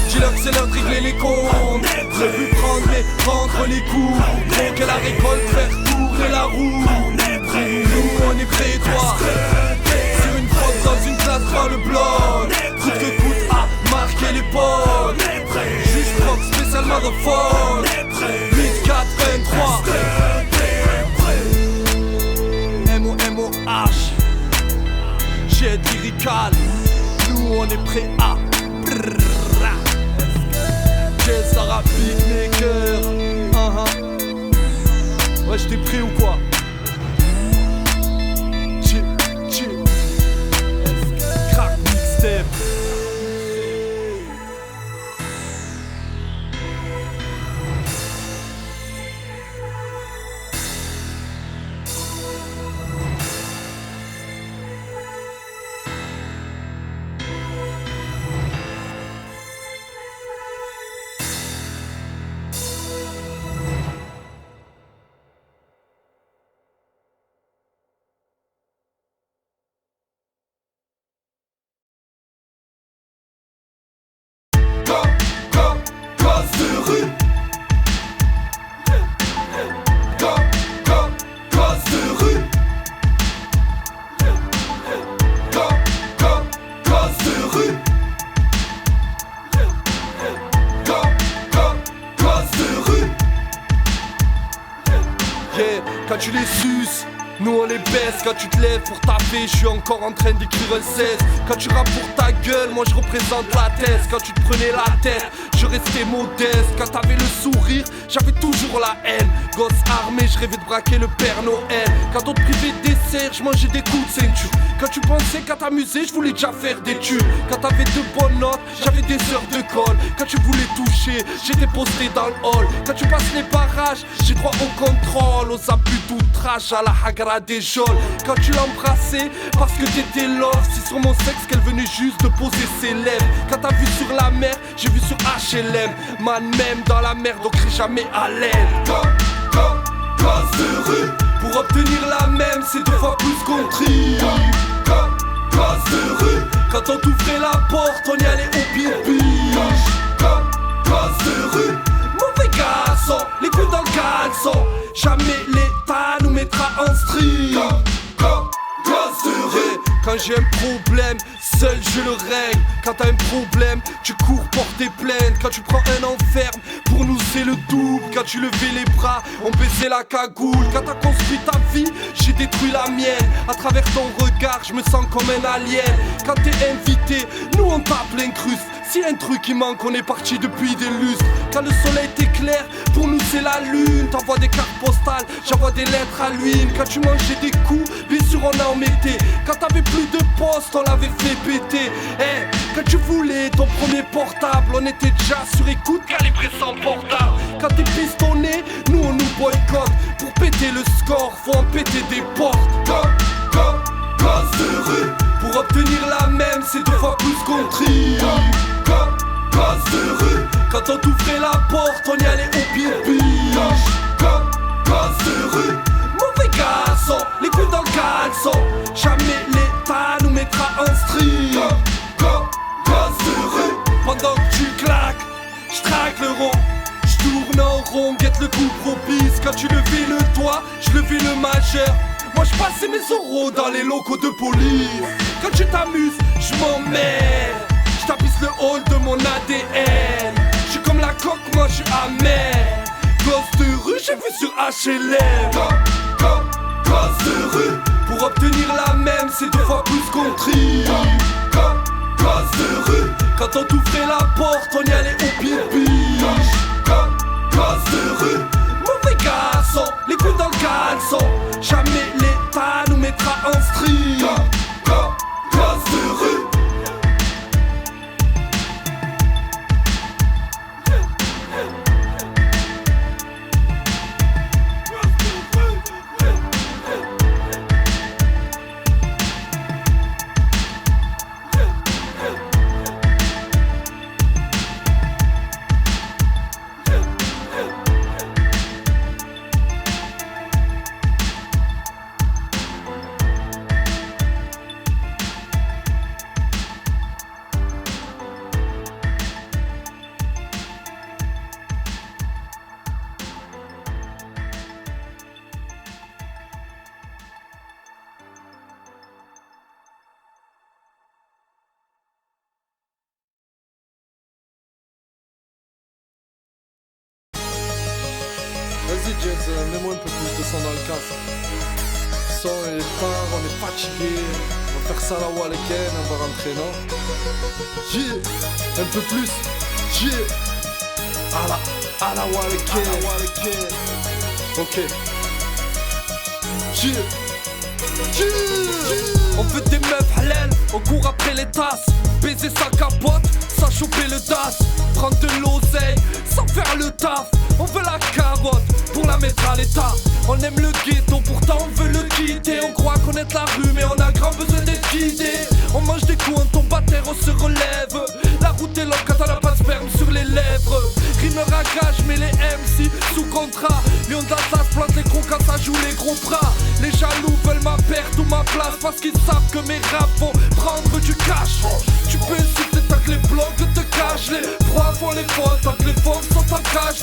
Dis-leur que c'est l'heure de régler les comptes. Prévu prendre les coups. Croquer la récolte, faire tourner la roue. Nous on est prêts, toi. Sur une crotte dans une classe dans le bloc. Coûte que coûte à marquer les potes. Juste proc spécialement de phone. 8-4-23 M-O-M-O-H Jet lyrical. Nous on est prêts à Jet Sarah Beatmaker. Ouais, j'étais prêt ou quoi? Crack mixtape. Quand tu les suces, nous on les baisse. Quand tu te lèves pour taper, je suis encore en train d'écrire un 16. Quand tu rappes pour ta gueule, moi je représente la thèse. Quand tu te prenais la tête, je restais modeste. Quand t'avais le sourire, j'avais toujours la haine. Gosse armé, je rêvais de braquer le Père Noël. Quand on te privait des serres, je mangeais des coups de ceinture. Quand tu pensais qu'à t'amuser, je voulais déjà faire des tubes. Quand t'avais de bonnes notes, j'avais des sœurs de colle. Quand tu voulais toucher, j'étais posté dans le hall. Quand tu passes les barrages, j'ai droit au contrôle. Aux abus d'outrage, à la hagra des geôles. Quand tu l'embrassais, parce que t'étais love. C'est sur mon sexe qu'elle venait juste de poser ses lèvres. Quand t'as vu sur la mer, j'ai vu sur HLM. Man même dans la merde, on crie jamais à l'aide. Gosse de rue, pour obtenir la même, c'est 2 fois plus qu'on trie. Gosse de rue, quand on t'ouvrait la porte, on y allait au pied-biche. Gosse de rue, mauvais garçon, les coups dans le caleçon. Jamais l'État nous mettra en stream. Gosse de rue, quand j'ai un problème, seul je le règle. Quand t'as un problème, tu cours porter plainte. Quand tu prends un enferme, pour nous c'est le double. Quand tu levais les bras, on baisait la cagoule. Quand t'as construit ta vie, j'ai détruit la mienne. À travers ton regard, je me sens comme un alien. Quand t'es invité, nous on tape l'incruste. Si un truc qui manque, on est parti depuis des lustres. Quand le soleil t'éclaire, pour nous c'est la lune. T'envoies des cartes postales, j'envoie des lettres à l'huile. Quand tu mangeais des coups, bien sûr on en mettait. Quand t'avais plus de poste, on l'avait fait péter. Quand tu voulais ton premier portable, on était déjà sur écoute, calibré sans portable. Quand t'es pistonné, nous on nous boycotte. Pour péter le score, faut en péter des portes. Gosse de rue, pour obtenir la même, c'est 2 fois plus qu'on trie. Gosse de rue, quand on t'ouvrait la porte, on y allait au pied-biche. Gosse de rue, mauvais garçon, les coups dans le caleçon. Jamais l'État nous mettra en stream. Gosse de rue, pendant que tu claques, j'traque le rond. J'tourne en rond, guette le coup propice. Quand tu levais le doigt, j'levais le majeur. Moi j'passais mes euros dans les locaux de police. Quand tu t'amuses, j'm'emmerde. J'tapisse le hall de mon ADN. J'suis comme la coque, moi j'suis amer. Gosse de rue, j'ai vu sur HLM. Gosse de rue, pour obtenir la même, c'est 2 fois plus qu'on trie. Gosse de rue. Quand on t'ouvrait la porte, on y allait au pied-pied. Gosse de rue, mauvais garçon, les coups dans le caleçon. Jamais l'État nous mettra en street. Gosse de rue. Vas-y James, mets-moi un peu plus de son dans le casque. Le son il est tard, on est fatigué. On va faire ça à la wall again, on va rentrer, non? Yeah, un peu plus. Yeah, à la wall again. Ok. Yeah. On veut des meufs halal, on court après les tasses. Baiser sa capote, ça choper le das. Prendre de l'oseille, sans faire le taf. On veut la carotte, pour la mettre à l'état. On aime le ghetto, pourtant on veut le quitter. On croit connaître la rue, mais on a grand besoin d'être guidé. On mange des coups, on tombe à terre, on se relève. La route est longue quand on n'a pas de sperme sur les lèvres. Rimeur à gage, mais les MC sous contrat. Lion de l'Atlas plante les crocs quand ça joue les gros bras. Les jaloux veulent ma perte ou ma place parce qu'ils savent que mes raps vont prendre du cash. Tu peux insulter tant que les blocs te cachent. Les proies font les fautes tant que les fautes sont en cache.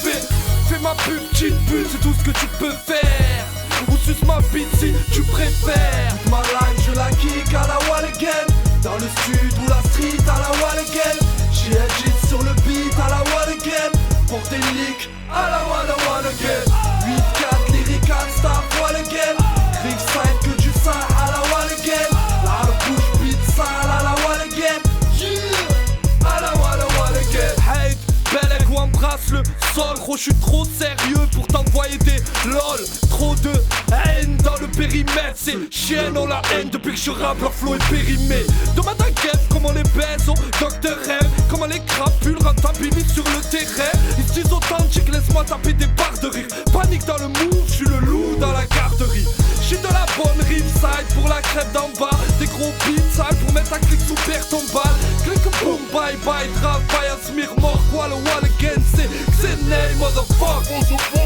Fais ma pub, petite pute, c'est tout ce que tu peux faire. Ou suce ma bite si tu préfères. Ma line, je la kick à la wall again. Dans le sud ou la street à la wall again. J'ai agite sur le beat à la wall again. Porte des leaks à la wall again. 8-4 lyrical star wall again. Ringside que du sang à la wall again. La bouche beat sale à la wall again. Yeah, à la wall again. Hate, Belek ou embrasse le sol. Gros, je suis trop sérieux pour t'envoyer des lol. Trop de haine dans le périmètre. Ces chiennes ont la haine depuis que je rappe, leur flow est périmé. Demande à Kev comment les baise au Dr M. Comment les crapules rentabilisent sur le terrain. Ils se disent authentiques, laisse-moi taper des barres de rire. Panique dans le move, je suis le loup dans la garderie. J'suis de la bonne rive side pour la crêpe d'en bas. Des gros beats sales pour mettre un clic sous père ton balle. Click boom bye bye, drap, fire, smear, mort, wall again. C'est Xenay, motherfuck.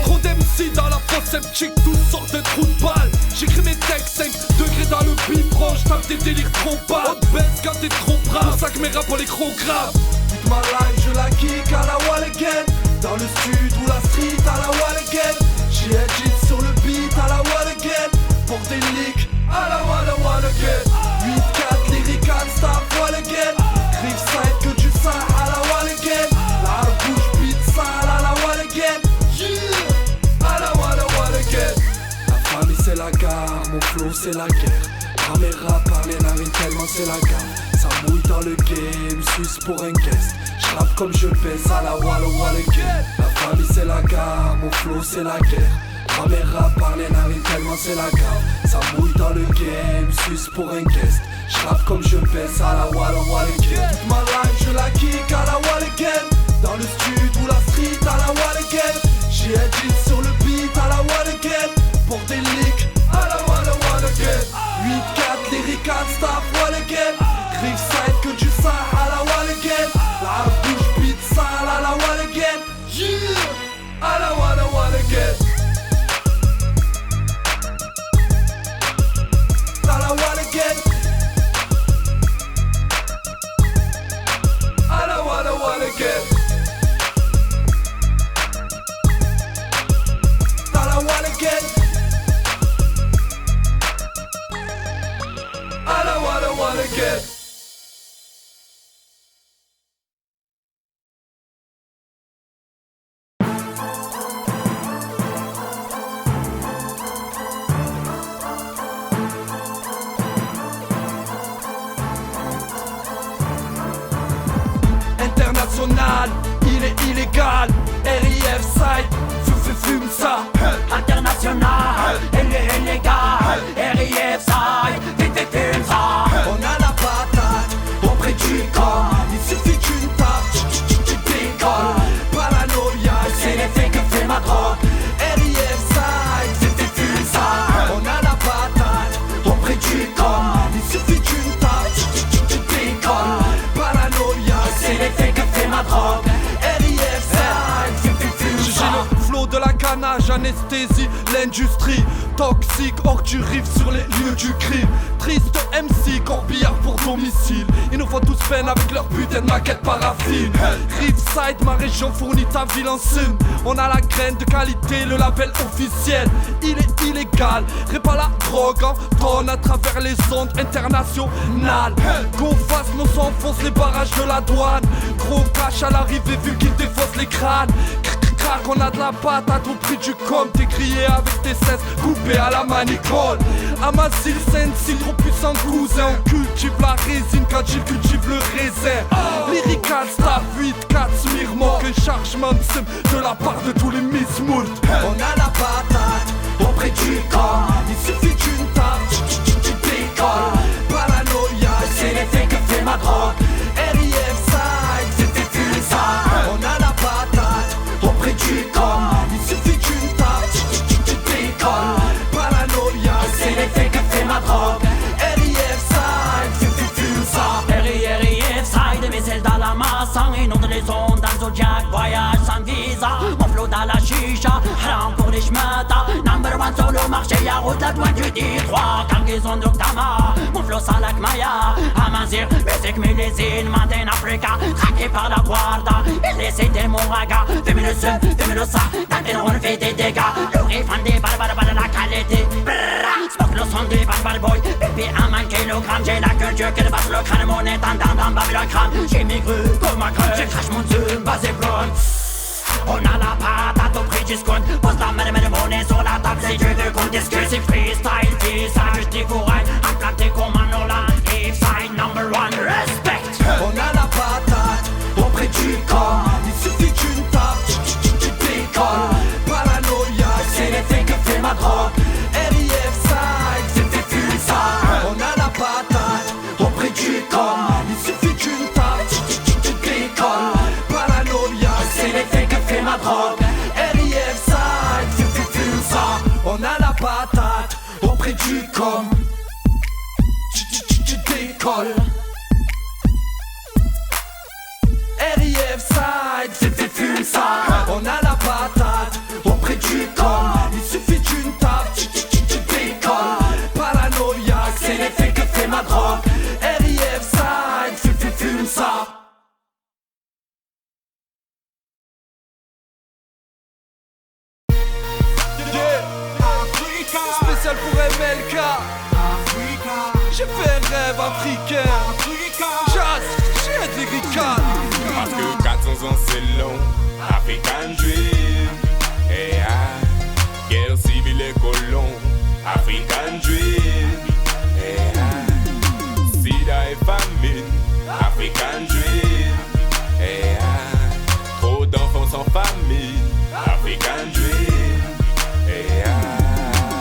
Trop d'MC dans la fosse sceptique, toutes sortes de trous de balles. J'écris mes textes 5 degrés dans le biberon. J'tape des délires trop bas. On te baisse quand t'es trop brave. Pour ça que mes raps, on les gros graves. Toute ma life, je la kick à la wall again. Dans le sud ou la street à la wall again. J'ai agite sur le beat à la wall again. Pour des leaks à la wall again. 8-4 lyrical star wall again. Riverside que du sang à la wall again. La bouche beat sale à la wall again. Yeah, à la wall again. La famille c'est la gare, mon flow c'est la guerre. Caméra par les narines tellement c'est la gare. Ça mouille dans le game, suisse pour un guest. J'rappe comme je pèse à la wall again. La famille c'est la gare, mon flow c'est la guerre. Caméra par les narines tellement c'est la gare. Ça mouille dans le game, suisse pour un guest. J'rappe comme je pèse à la wall again. Toute ma life je la kick à la wall again. Dans le stud ou la street à la wall again. J'ai agite sur le beat à la wall again. Pour des leaks à la wall again. 8-4 lyrical star wall again. Riverside que du sang à la wall again. La bouche beat sale à la wall again. Yeah, à la wall again. À la wall again. À la wall again. À la wall again. À la wall again. illégal, il est illégal. RIF side, fume ça. International, elle est illégale. RIF side, fume ça. On a la patate auprès du corps. Il suffit d'une tape, tu décolles. Paranoïa, c'est l'effet que fait ma drogue. RIF side, fume ça. On a la patate auprès du corps. Il suffit d'une tape, tu décolles. Paranoïa, c'est l'effet que fait ma drogue. RIF side, fume ça. J'ai le flow de la canage, anesthésie, l'industrie toxique, hors du riff sur les lieux du crime. Triste MC, corbillard pour domicile. Ils nous font tous peine avec leur putain de maquette paraffine. Riverside, ma région fournit ta ville en cime. On a la graine de qualité, le label officiel. Il est illégal, répand la drogue en tonne à travers les ondes internationales. Qu'on fasse nos s'enfonce les barrages de la douane. Gros cash à l'arrivée vu qu'ils défaussent les crânes. On a de la patate au prix du com. T'es grillé avec tes cesses coupées à la manicole. Amasil, Sensi, trop puissant cousin. On cultive la résine quand il cultive le raisin. Lyrical staff 8-4 smirmok. Un chargement de sim de la part de tous les Miss Moult. On a la patate auprès du corps. Il suffit d'une tape, tu décolles. Paranoïa, c'est l'effet que fait ma drogue. RIF side, fume ça. On a la patate auprès du corps. Il suffit d'une tape, tu décolles. Paranoïa, c'est l'effet que fait ma drogue. RIF side, fume ça. RIF side, des missiles dans la masse, inonde les ondes dans le Zodiac, voyage sans visa. Mon flow dans la chicha, haram pour les schmata. Number one sur le marché, y'a route la douane du Détroit. Cargaison d'Octama, mon flow salak maya. Amazir, musique millésine, Mandin Africa. Traqué par la guarda, il essaie des moragas. Fume le seum, fume le ça, dans le on fait des dégâts. Le refund des barbares, la qualité. Smoke le son des barbares boy. Bébé à 1 kilogramme, j'ai la culture qui dépasse le crâne. Mon étendant dans Babylon crâne. J'ai maigru comme un crâne. J'ai crash mon zoom, basé blonde. On a la patate au prix du scout. Pose la monnaie sur la table si tu veux qu'on discute. C'est freestyle, freestyle, juste des courants. Implanté comme un Nolan. If side number one, respect. On a la patate auprès du corps. Il suffit d'une tape, tu décolles. Paranoïa, c'est l'effet que fait ma drogue. RIF side, fume ça. On a la patate auprès du corps. Il suffit d'une tape, tu décolles. Paranoïa, c'est l'effet que fait ma drogue. RIF side, fume ça. On a la patate auprès du corps. Tu décolles. RIF side, fume ça. On a la patate auprès du corps. Il suffit d'une tape, tu décolles. Paranoïa, c'est l'effet que fait ma drogue. RIF side, fume ça. Spécial pour MLK. J'ai fait un rêve africain. Jazz, j'ai de lyrical. Parce que 400 ans c'est long. African Dream. Hey, guerre civile et colon. African Dream. Hey, sida et famine. African Dream. Hey, trop d'enfants sans famille. African Dream. Hey,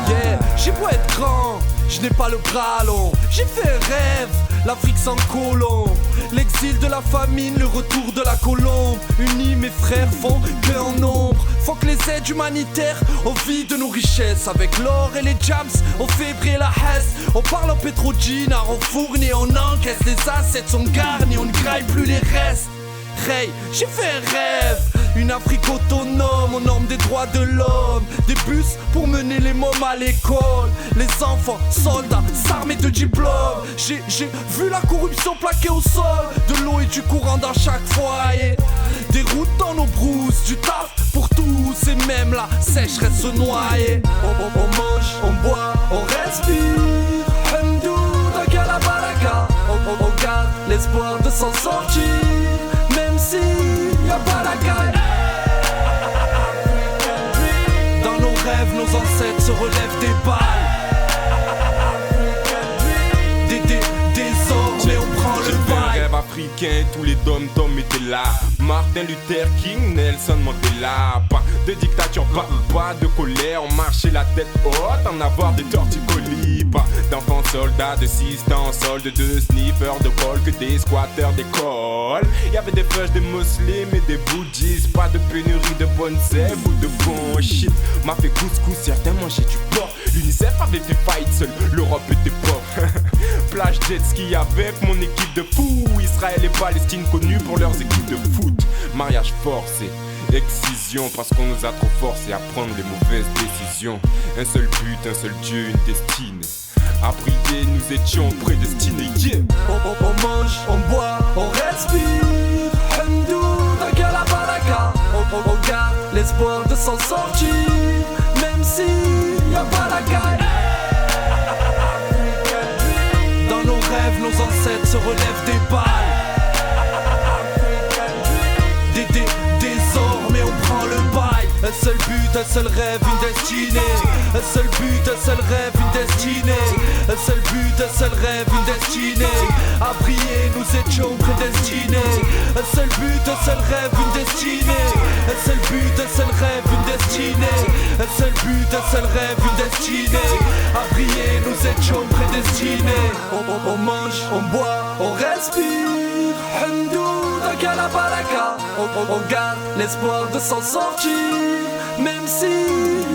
yeah, j'ai beau être grand, je n'ai pas le bras long. J'ai fait un rêve, l'Afrique sans colon. L'exil de la famine, le retour de la colombe. Unis mes frères font que en nombre. Faut que les aides humanitaires au vide de nos richesses. Avec l'or et les jams, on fait briller la hesse. On parle en pétrogina, on fournit, on encaisse. Les assets sont garnis, on ne graille plus les restes. Hey, j'ai fait un rêve, une Afrique autonome, aux normes des droits de l'homme. Des bus pour mener les mômes à l'école. Les enfants, soldats, s'armer de diplômes. J'ai vu la corruption plaquée au sol. De l'eau et du courant dans chaque foyer. Des routes dans nos brousses, du taf pour tous. Et même la sécheresse se noyer. On mange, on boit, on respire. Hamdou, dans Calabaraka. On garde l'espoir de s'en sortir. Même si y'a pas la caille. Dans nos rêves, nos ancêtres se relèvent des balles. Des hommes, mais on prend le bail. africains, tous les dom-toms étaient là. Martin Luther King, Nelson Mandela. Pas de dictature, pas de colère. On marchait la tête haute, en avoir des torticolis. Pas d'enfants soldats, de 6 ans, solde de sniffers de col, que des squatteurs d'école. Y'avait des feuilles, des musulmans et des bouddhistes. Pas de pénurie de bonnes sèves ou de bon shit. M'a fait couscous, certains mangeaient du porc. L'UNICEF avait fait faillite, seule l'Europe était pauvre. Plage jet ski avec mon équipe de fous. Israël et Palestine connus pour leurs équipes de foot. Mariage forcé, excision, parce qu'on nous a trop forcé à prendre les mauvaises décisions. Un seul but, un seul Dieu, une destinée. À prier, nous étions prédestinés. Yeah. On mange, on boit, on respire. Hamdou, Dakala Baraka. On garde l'espoir de s'en sortir, même si y'a pas la caille. Dans nos rêves, nos ancêtres se relèvent des balles. Désormais on prend le bail. Un seul but, un seul rêve, une destinée. Un seul but, un seul rêve, une destinée. Un seul but, un seul rêve, une destinée. À briller, nous étions prédestinés. Un seul but, un seul rêve, une destinée. Un seul but, un seul rêve, une destinée. Un seul but, un seul rêve, une destinée. À briller, nous étions prédestinés. On mange, on boit, on respire. Hamdou, Dakala Baraka. On garde l'espoir de s'en sortir, même si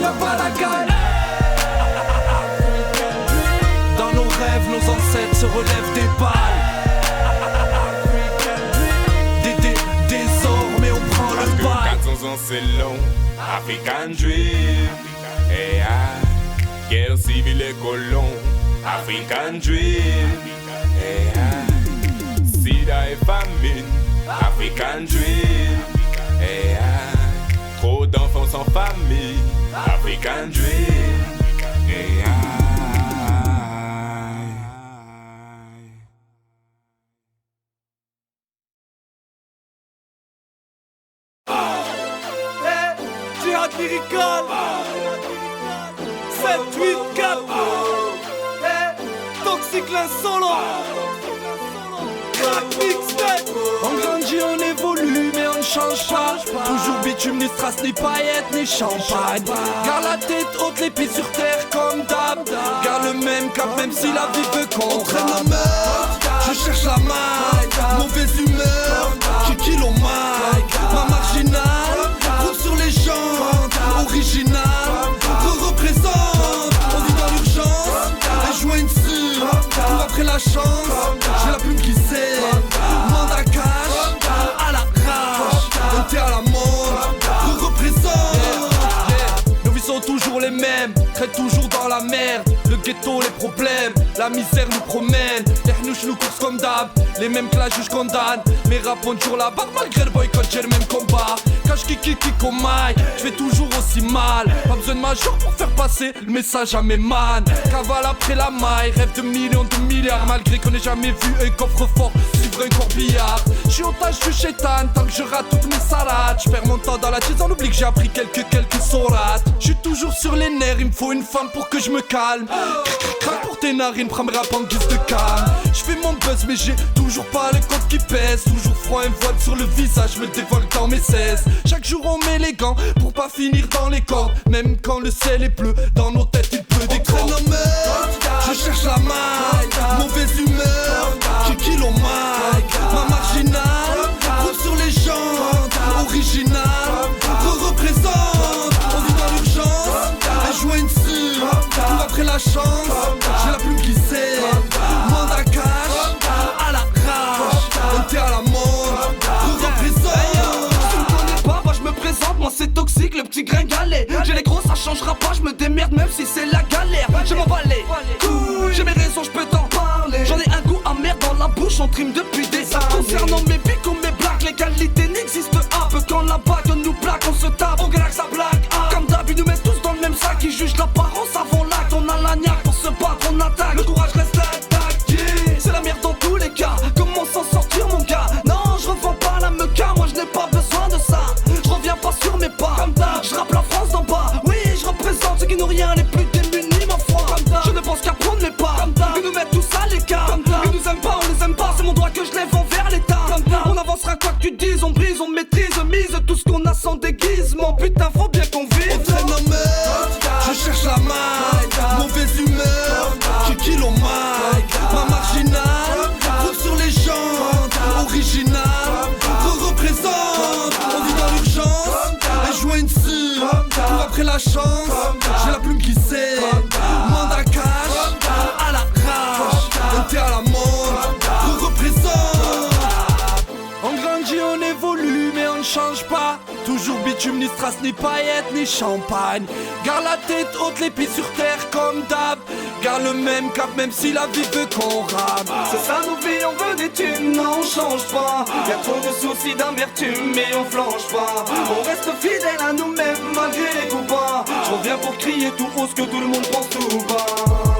y'a pas la caille. Dans nos rêves, nos ancêtres se relèvent des balles. Désormais on prend le bail. 400 ans c'est long, African Dream. Et guerre civile et colon, African Dream. Et sida et famine, African Dream. Et trop d'enfants sans famille, African Dream. Et Jihad lyrical 7, 8, 4 Toxique l'insolent Crack mixtape. On grandit, on évolue, mais on ne change pas. Toujours bitume, ni strass, ni paillettes, ni champagne. Garde la tête haute, les pieds sur terre comme d'hab. Garde le même cap, même si la vie peut contraire. Ma meuf, je cherche la maille. Mauvaise humeur, j'ai kilomètre. Ma marginale, roule sur les jantes. Original, représente. On vit dans l'urgence, les joints dessus. Pour après la chance, j'ai la plume qui sait. Mandat cash, à la rage. On t'est à la mode, représente. Nos vies sont toujours les mêmes, traite toujours dans la merde. Le ghetto, les problèmes, la misère nous promène. Les hnouches nous course comme d'hab, les mêmes que la juge condamne. Mes rap ont toujours la barre malgré le boycott, j'ai le même combat. Cache kiki maille, je fais toujours aussi mal. Pas besoin de major pour faire passer le message à mes man. Cavale après la maille, rêve de millions de milliards. Malgré qu'on n'ait jamais vu un coffre-fort suivre un corbillard. J'suis otage du chétan, tant que je rate toutes mes salades. J'perds mon temps dans la tête, on oublie que j'ai appris quelques sourates. J'suis toujours sur les nerfs, il me faut une femme pour que je me calme. Crac pour tes narines, prends mes rap en guise de calme. J'fais mon buzz mais j'ai toujours pas le code qui pèse. Toujours froid, un voile sur le visage, me dévole dans mes 16. Chaque jour on met les gants pour pas finir dans les cordes. Même quand le ciel est bleu, dans nos têtes il pleut des cordes. Je cherche la maille, mauvaise humeur, j'ai kilomètre. Ma marginale, roule sur les jantes. Original, représente. On vit dans l'urgence, les joints dessus. Pour après la chance, j'ai la plume qui sait. Mandat cash, à la rage. On t'est à la mode, représente. Tu me connais pas, bah je me présente. Moi c'est toxique, le petit gringalet. J'ai les gros, ça changera pas, je me démerde même si c'est la galère. Je m'en balai, j'ai mes raisons, je peux t'en parler. J'en ai un goût amer dans la bouche, on trime depuis des années. Concernant mes pics ou mes blagues, l'égalité n'existe pas. Peu quand la bague nous plaque, on se tape, on glaque sa blague. Comme d'hab, ils nous mettent tous dans le même sac. Ils jugent l'apparence avant l'acte, on a la niaque pour se battre, on attaque. Le courage reste intact, yeah. C'est la merde dans tous les cas. Comment s'en sortir mon gars? Non, je revends pas la meca, moi je n'ai pas besoin de ça. Je reviens pas sur mes pas, comme d'hab, je rappe la France d'en bas. Oui, je représente ceux qui n'ont rien, les plus démunis ma foi. Je ne pense qu'à prendre mes pas, ils nous mettent tous à l'écart. Ils nous aiment pas, on les aime pas, c'est mon droit que je lève envers l'État. la chance, j'ai la plume qui sait. Mandat cash, à la rage, un thé à la mode, je représente. On grandit, on évolue, mais on ne change pas. Toujours bitume, ni strass, ni paillettes, ni champagne. Garde la tête haute, les pieds sur terre comme d'hab. Garde le même cap, même si la vie veut qu'on rame. C'est ça nos vies, on veut des thunes, non on change pas. Y'a trop de soucis d'amertume, mais on flanche pas. On reste fidèle à nous-mêmes malgré les coups bas. Je reviens pour crier tout haut ce que tout le monde pense tout bas.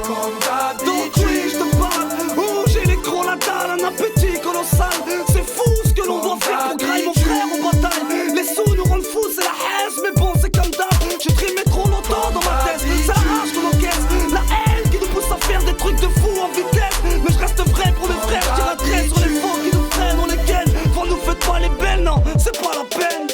Comme d'habitude. Donc oui, je te parle. Oh, j'ai l'écran, la dalle, un appétit colossal. C'est fou ce que l'on doit faire pour grailler mon frère en bataille. Les sous nous rendent fous, c'est la haine, mais bon, c'est comme d'hab. J'ai trimé trop longtemps dans ma tête. C'est la rage qu'on encaisse, la haine qui nous pousse à faire des trucs de fou en vitesse. Mais je reste vrai pour mes frères, je tire un trait sur les faux qui nous freinent, on les gagne. Quand nous faites pas les belles, non, c'est pas la peine.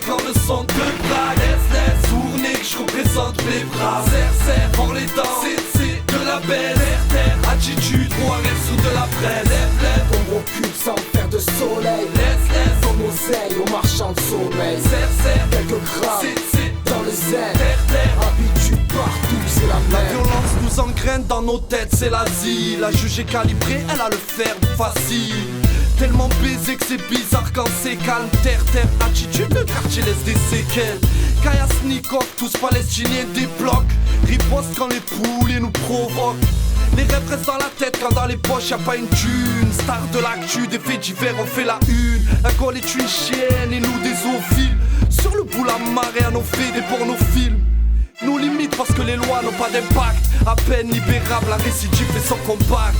Quand le son te braque, laisse tourner que je représente mes bras. Serre, pour les dents, c'est de la belle. Terre, attitude, ou un rêve sous de la presse. Lève, on recule sans faire de soleil. Laisse, on oseille au marchand de sommeil. Serre, quelques grammes, c'est dans le zen. Terre, habitude partout, c'est la La même. violence nous engraine dans nos têtes, c'est l'asile. La juge est calibrée, elle a le ferme facile. Tellement baisé que c'est bizarre quand c'est calme. Terre, attitude, le quartier laisse des séquelles. Kayasnikov, tous palestiniens débloquent. Riposte quand les poulies nous provoquent. Les rêves restent dans la tête quand dans les poches y'a pas une thune. Star de l'actu, des faits divers, on fait la une. Un col est une chienne et nous des zoophiles. Sur le bout la marée, on fait des pornophiles. Nous limite parce que les lois n'ont pas d'impact. À peine libérable, la récidive fait son compact.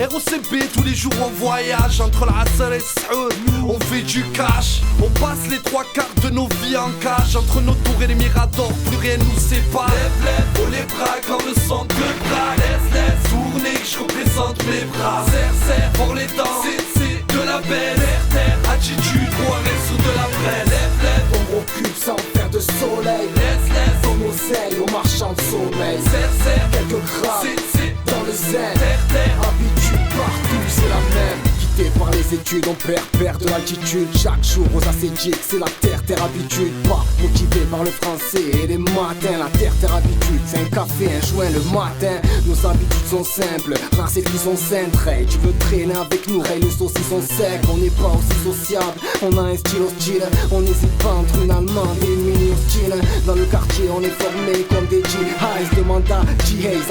ROCB, tous les jours on voyage entre la Hassan et Saoud. On fait du cash, on passe les 3/4 de nos vies en cage. Entre nos tours et les miradors, plus rien nous sépare. Lève, haut les bras quand le son te braque. Laisse tourner que je représente mes bras. Serre, pour les dents, c'est de la belle. Terre, attitude, ou un rêve sous de la presse. Lève, on recule sans faire de soleil. Laisse, on oseille au marchand de sommeil. Serre, quelques grammes, c'est dans le zen. Terre, habitude partout, c'est la même. Quitté par les études, on perd de l'altitude. Chaque jour aux ascétiques, c'est la terre habitude. Pas motivé par le français et les matins. La terre habitude, c'est un café, un joint le matin. Nos habitudes sont simples, rares celles qui sont saines. Ray, tu veux traîner avec nous, Ray, les saucissons secs. On n'est pas aussi sociable, on a un style hostile. On n'hésite pas entre une allemande et une mini hostile. Dans le quartier, on est formé comme des G-Highs. Demande à G-Haze,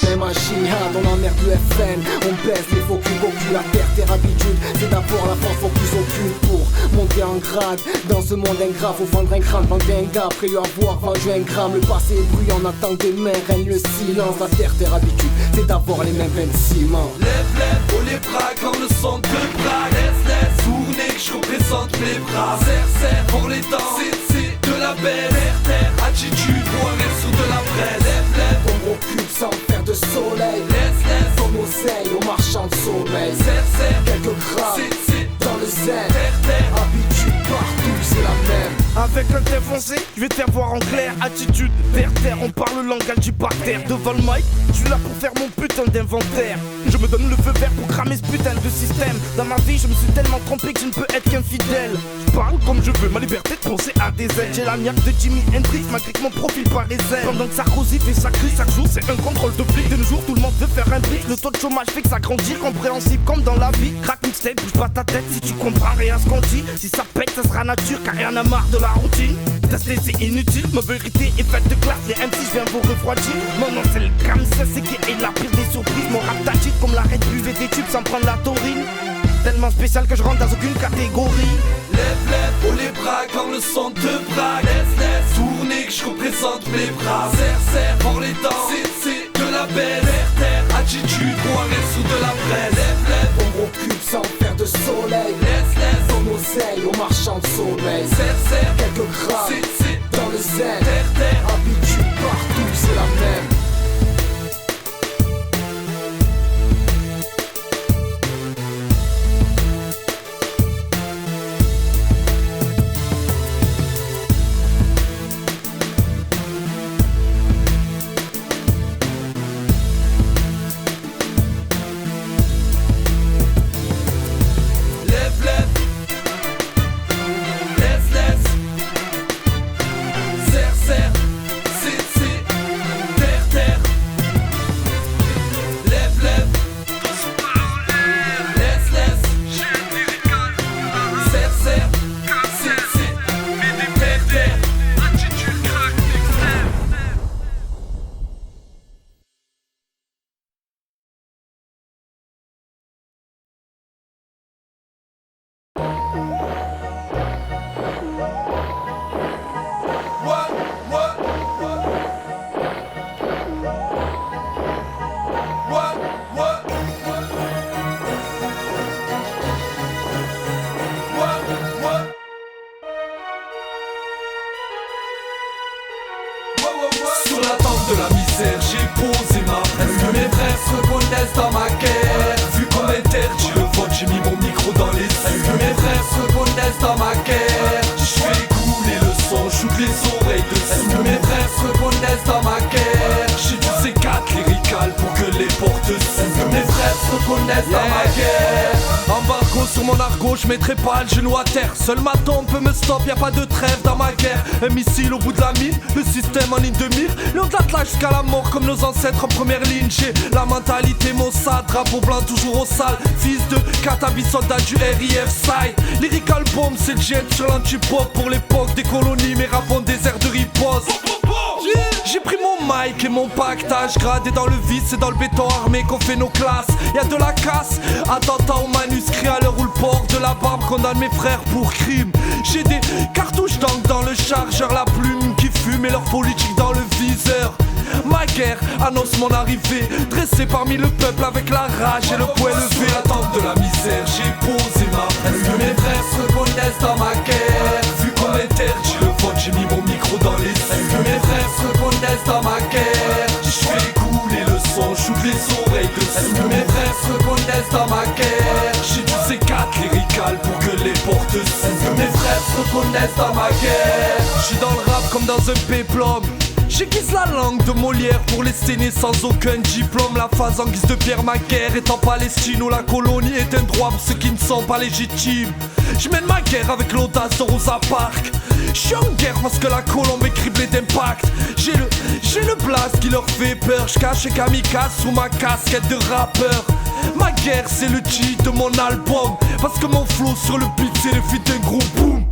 même à Jihad. On emmerde le FN, on baisse les faux culs. La terre habitude, c'est d'abord la force faut plus aucune pour monter en grade. Dans ce monde ingrat, faut vendre un crâne, vendre un gars après lui avoir vendu un gramme. Le passé est bruyant, on attend que demain règne le silence. La terre habitude, c'est d'avoir les mêmes veines de ciment. Lève, haut les bras quand le son te braque. Laisse tourner que je représente mes bras. Serre, pour les dents, c'est de la belle. Terre, attitude, ou un rêve sous de la presse. Lève, on recule sans faire de soleil. Laisse, on oseille au marchand de sommeil. Serre, quelques grammes, c'est dans le zen. Terre, habitude partout, c'est la même. Avec un thé foncé, je vais te faire voir en clair. Attitude, terre, on parle le langage du parterre. Devant le mic, je suis là pour faire mon putain d'inventaire. Je me donne le feu vert pour cramer ce putain de système. Dans ma vie, je me suis tellement trompé que je ne peux être qu'infidèle. Je parle comme je veux, ma liberté de penser à des ailes. J'ai la niaque de Jimi Hendrix, malgré que mon profil paraît zen. Pendant que Sarkozy fait sa crise chaque jour, c'est un contrôle de flic. De nos jours, tout le monde veut faire un brick. Le taux de chômage fait que ça grandit, compréhensible comme dans la vie. Crack mixtape, bouge pas ta tête si tu comprends rien à ce qu'on dit. Si ça pète, ça sera nature, car rien n'a marre de la routine. Tester c'est inutile, ma vérité est faite de classe. Les MC, je viens vous refroidir. Mon nom c'est le Kamsa, c'est qui est la pire des surprises. Mon rap tacite comme l'arrêt de buver des tubes sans prendre la taurine. Tellement spécial que je rentre dans aucune catégorie. Lève, haut les bras quand le son te braque. Laisse tourner que je représente mes bras. Serre, pour les dents, c'est de la belle. Terre, attitude, ou un rêve sous de la presse. Lève, on recule sans faire de soleil. Laisse, on oseille au marchand de sommeil. Serre, quelques grammes, c'est dans le zen. Terre, habitude partout, c'est la même. reconnaissent dans ma guerre. Embargo sur mon argot, je mettrai pas le genou à terre. Seul ma tombe peut me stop, y a pas de trêve dans ma guerre. Un missile au bout de la mine, le système en ligne de mire. Léon d'Atlas jusqu'à la mort comme nos ancêtres en première ligne. J'ai la mentalité Mossad, drapeau blanc toujours au sale. Fils de Katabi, soldat du RIF side. Lyrical bomb, c'est le jet sur l'antipop. Pour l'époque des colonies, mes rap ont des airs de riposte. J'ai pris mon mic et mon pactage gradé dans le vice et dans le béton armé qu'on fait nos classes. Y'a de la casse, attentat au manuscrit à l'heure où le port de la barbe condamne mes frères pour crime. J'ai des cartouches d'encre dans le chargeur, la plume qui fume et leur politique dans le viseur. Ma guerre annonce mon arrivée, dressé parmi le peuple avec la rage et le poing levé. Attente de la misère, j'ai posé ma presse. Est-ce que mes frères se reconnaissent dans ma guerre? Vu qu'on interdit le vote, j'ai mis mon micro dans les yeux. Est-ce que mes frères se reconnaissent dans ma guerre? Je fais couler le son, j'ouvre les oreilles dessus. Est-ce que mes frères se reconnaissent dans ma guerre? J'ai du C4 lyrical pour que les portes s'ouvrent. Est-ce que mes frères se reconnaissent dans ma guerre? J'suis dans le rap comme dans un péplum. J'aiguise la langue de Molière pour les saigner sans aucun diplôme. La phase en guise de pierre, ma guerre est en Palestine où la colonie est un droit pour ceux qui ne sont pas légitimes. Je mène ma guerre avec l'audace de Rosa Parks. J'suis en guerre parce que la colombe est criblée d'impact. J'ai le blast qui leur fait peur. J'cache kamikaze sous ma casquette de rappeur. Ma guerre c'est le titre de mon album. Parce que mon flow sur le beat c'est le feat d'un gros boom.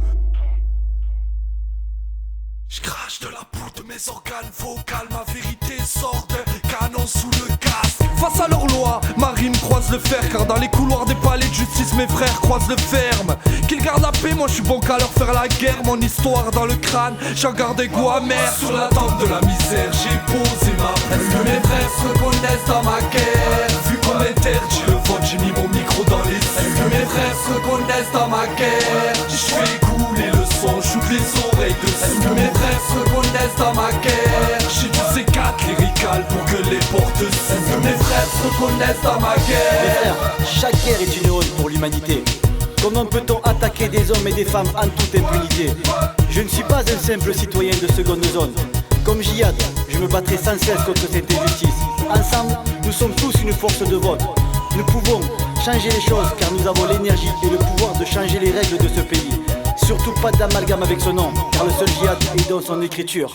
J'crache de la poudre de mes organes vocales. Ma vérité sort d'un canon sous le casque. Face à leur loi, ma rime croise le fer. Car dans les couloirs des palais de justice mes frères croisent le ferme. Qu'ils gardent la paix, moi je suis bon qu'à leur faire la guerre. Mon histoire dans le crâne, j'en garde un goût amer. Sur la tente de la misère, j'ai posé ma presse. Est-ce que mes frères se reconnaissent dans ma guerre? Vu qu'on interdit le vote, j'ai mis mon micro dans les yeux. Est-ce que mes frères se reconnaissent dans ma guerre? Je fais couler le son, j'ouvre les oreilles dessus. Est-ce que mes frères se reconnaissent dans ma guerre? J'ai du C4 lyrical pour que les portes s'ouvrent. Est-ce que mes frères se reconnaissent dans ma guerre? Mes frères, chaque guerre est une honte pour l'humanité. Comment peut-on attaquer des hommes et des femmes en toute impunité? Je ne suis pas un simple citoyen de seconde zone. Comme Jihad, je me battrai sans cesse contre cette injustice. Ensemble, nous sommes tous une force de vote. Nous pouvons changer les choses car nous avons l'énergie et le pouvoir de changer les règles de ce pays. Surtout pas d'amalgame avec ce nom, car le seul Jihad est dans son écriture.